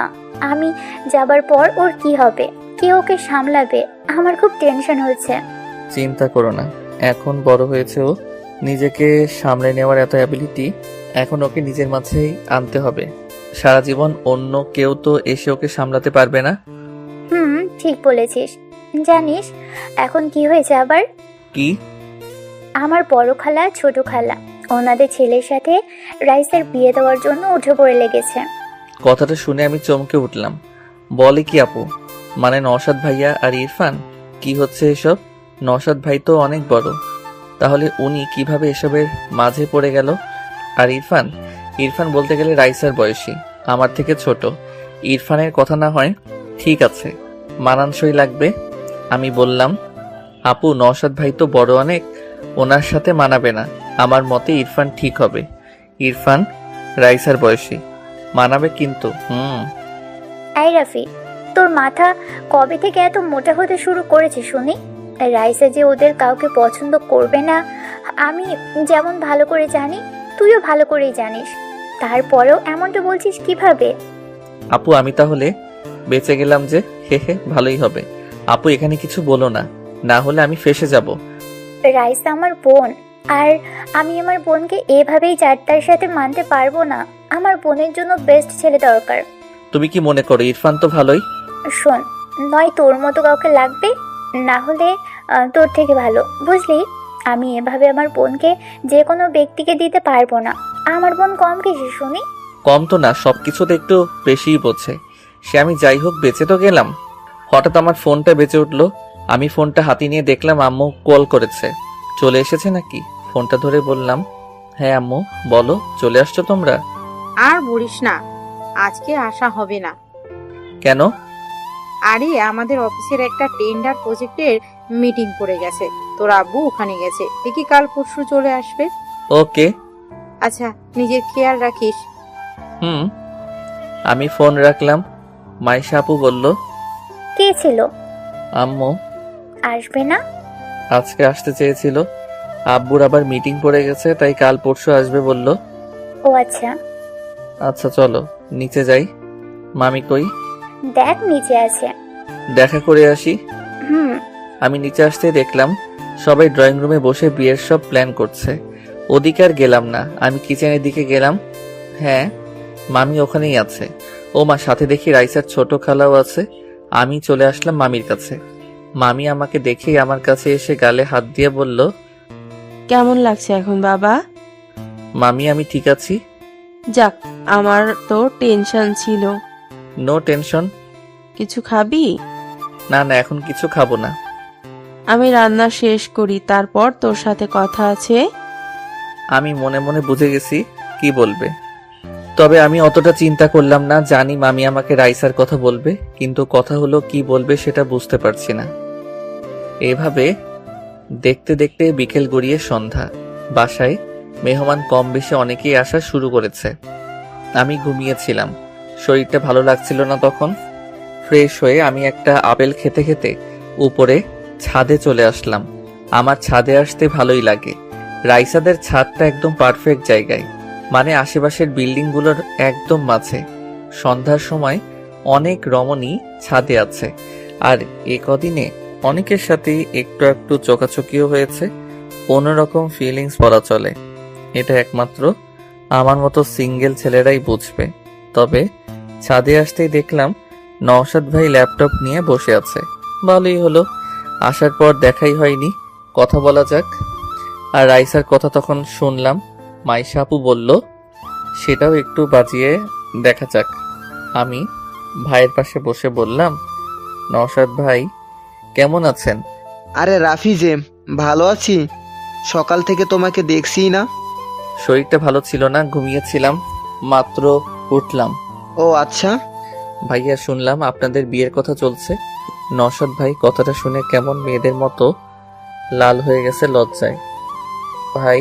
আমি যাবার পর ওর কি হবে, কে ওকে সামলাবে। আমার খুব টেনশন হচ্ছে। চিন্তা করো না, এখন বড় হয়েছে ও, নিজেকে সামলে নেওয়ার এত অ্যাবিলিটি এখন ওকে নিজের মাঝেই আনতে হবে। সারা জীবন অন্য কেউ তো এসে ওকে সামলাতে পারবে না। ঠিক বলেছিস। জানিস এখন কি হয়েছে আবার? কি? আমার বড় খালা ছোট খালা ওনাদের ছেলের সাথে রাইসার বিয়ে দেওয়ার জন্য উঠে পড়ে লেগেছে। কথাটা শুনে আমি চমকে উঠলাম। বলে কি আপু? মানে নওশাদ ভাইয়া আর ইরফান? কি হচ্ছে এসব? নওশাদ ভাই তো অনেক বড়, তাহলে উনি কিভাবে এসবের মাঝে পড়ে গেল? আর ইরফান? ইরফান বলতে গেলে রাইসার বয়সী, আমার থেকে ছোট। ইরফানের কথা না হয় ঠিক আছে, মানানসই লাগবে। আমি বললাম, আপু নওশাদ ভাই তো বড় অনেক, ওনার সাথে মানাবে না। আমার মতে ইরফান ঠিক হবে। ইরফান রাইসার বয়সী, মানাবে কিন্তু। এই রাফি, তোর মাথা কবে থেকে এত মোটা হতে শুরু করেছে শুনি? রাইসা যে ওদের কাউকে পছন্দ করবে না আমি যেমন ভালো করে জানি, তুইও ভালো করেই জানিস, তারপরেও এমনটা বলছিস কিভাবে? আপু আমি তাহলে বেঁচে গেলাম যে, হে হে, ভালোই হবে। আপু এখানে কিছু বলো না, না হলে আমি ফেঁসে যাব। রাইসা আমার বোন, আর আমি আমার বোনকে এভাবেই চারটার সাথে মানতে পারবো না। আমার বোনের জন্য বেস্ট ছেলে দরকার। তুমি কি মনে করো ইরফান তো ভালোই? শোন, নয় তোর মতো কাউকে লাগবে, না হলে তোর থেকে ভালো, বুঝলি? আমি এভাবে আমার বোনকে যে কোনো ব্যক্তিকে দিতে পারবো না। আমার বোন কম কিছু শুনি? কম তো না, সবকিছুতে একটু বেশিই বোঝে। সে আমি যাই হোক বেঁচে তো গেলাম। হঠাৎ আমার ফোনটা বেঁচে উঠলো। আমি ফোনটা হাতে নিয়ে দেখলাম আম্মু কল করেছে। চলে এসেছে নাকি? ফোনটা ধরে বললাম, হ্যাঁ আম্মু বলো, চলে আসছো তোমরা? আর বলিস না, আজকে আসা হবে না। কেন? আরে আমাদের অফিসের একটা টেন্ডার প্রজেক্টের মিটিং পড়ে গেছে, তোর আব্বু ওখানে গেছে, দেখি কাল পরশু চলে আসবে। ওকে। আচ্ছা, নিজের খেয়াল রাখিস। আমি ফোন রাখলাম। মাইশা আপু বলল, কে ছিল? আম্মু। আসবে না? আজকে আসতে চেয়েছিল, আব্বুর আবার মিটিং পড়ে গেছে, তাই কাল পরশু আসবে বলল। ও আচ্ছা। আচ্ছা চলো নিচে যাই। মামি কই? দেখ নিচে আছে। দেখা করে আসি। আমি নিচে আসতে দেখলাম সবাই ড্রয়িং রুমে বসে বিয়ের সব প্ল্যান করছে। ওদিকে আর গেলাম না, আমি কিচেনের দিকে গেলাম। হ্যাঁ, মামি ওখানেই আছে। ও মা, সাথে দেখি রাইসার ছোট খালাও আছে। আমি চলে আসলাম মামির কাছে। মামি আমাকে দেখেই আমার কাছে এসে গালে হাত দিয়ে বলল, কেমন লাগছে এখন বাবা? মামি আমি ঠিক আছি। যাক, আমার তো টেনশন ছিল। No tension. কিছু খাবি? না না, এখন কিছু খাবো না। আমি রান্না শেষ করি, তারপর তোর সাথে কথা আছে। আমি মনে মনে বুঝে গেছি কি বলবে, তবে আমি অতটা চিন্তা করলাম না। জানি মামি আমাকে রাইসার কথা বলবে, কিন্তু কথা হলো কি বলবে সেটা বুঝতে পারছি না। এভাবে দেখতে দেখতে বিকেল গড়িয়ে সন্ধ্যা। বাসায় মেহমান কম বেশি অনেকেই আসা শুরু করেছে। আমি ঘুমিয়েছিলাম, শরীরটা ভালো লাগছিল না তখন। ফ্রেশ হয়ে আমি একটা আপেল খেতে খেতে উপরে ছাদে চলে আসলাম। আমার ছাদে আসতে ভালোই লাগে। রাইসাদের ছাদটা একদম পারফেক্ট জায়গায়, মানে আশেপাশের বিল্ডিংগুলোর একদম মাঝে। সন্ধ্যার সময় অনেক রমণী ছাদে আছে, আর এ কদিনে অনেকের সাথেই একটু একটু চোখাচোখিও হয়েছে। অন্যরকম ফিলিংস বলা চলে। এটা একমাত্র আমার মতো সিঙ্গেল ছেলেরাই বুঝবে। তবে ছাদে আসতেই দেখলাম নওশাদ ভাই ল্যাপটপ নিয়ে বসে আছে। ভালোই হলো, আসার পর দেখাই হয়নি, কথা বলা যাক। আর রাইসার কথা তখন শুনলাম। মাইশা আপু বলল, সেটাও একটু বাজিয়ে দেখা যাক। আমি ভাইয়ের পাশে বসে বললাম, নওশাদ ভাই কেমন আছেন? আরে রাফি যে, ভালো আছি। সকাল থেকে তোমাকে দেখছিই না। শরীরটা ভালো ছিল না, ঘুমিয়েছিলাম, মাত্র উঠলাম। ও আচ্ছা। ভাইয়া শুনলাম আপনাদের বিয়ের কথা চলছে। নওশাদ ভাই কথাটা শুনে কেমন মেয়েদের মতো লাল হয়ে গেছে লজ্জায়। ভাই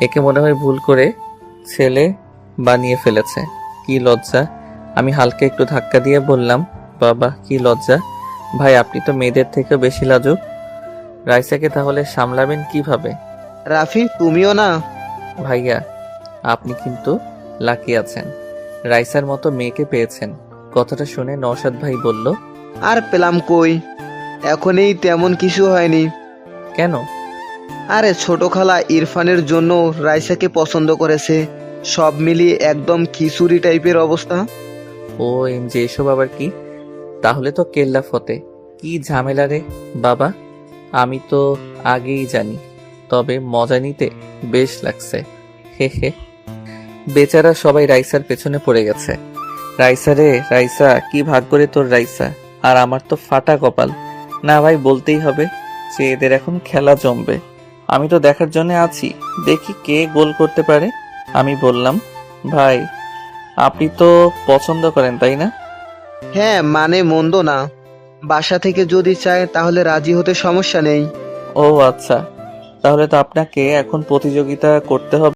একে মনে হয় ভুল করে ছেলে বানিয়ে ফেলেছে। কি লজ্জা। আমি হালকা একটু ধাক্কা দিয়ে বললাম, বাবা কি লজ্জা। ভাই আপনি তো মেয়েদের থেকে বেশি লাজুক। রাইসাকে তাহলে সামলাবেন কিভাবে? রাফি তুমিও না। ভাইয়া আপনি কিন্তু লাকি আছেন, রাইসার মতো মেয়েকে পেয়েছেন। কথাটা শুনে নওশাদ ভাই বলল, আর পেলাম কই, এখনই তেমন কিছু হয়নি। কেন? আরে ছোট খালা ইরফানের জন্য রাইসাকে পছন্দ করেছে, সব মিলিয়ে একদম খিচুড়ি টাইপের অবস্থা। ও এম যে এসব আবার কি? তাহলে তো কেল্লা ফতে। কি ঝামেলা রে বাবা, আমি তো আগেই জানি, তবে মজা নিতে বেশ লাগছে। হে হে। বেচারা সবাই রাইসার পেছনে পড়ে গেছে। রাইসা রে রাইসা, কি ভাগ করে তোর রাইসা, আর আমার তো ফাটা কপাল। না ভাই বলতেই হবে যে এদের এখন খেলা জমবে। আমি তো দেখার জন্য আছি, দেখি কে গোল করতে পারে। আমি বললাম, ভাই আপনি তো পছন্দ করেন তাই না? হ্যাঁ মানে মন্দ না, বাসা থেকে যদি চায় তাহলে রাজি হতে সমস্যা নেই। ও আচ্ছা, তাহলে তো আপনাকে এখন প্রতিযোগিতা করতে হবে।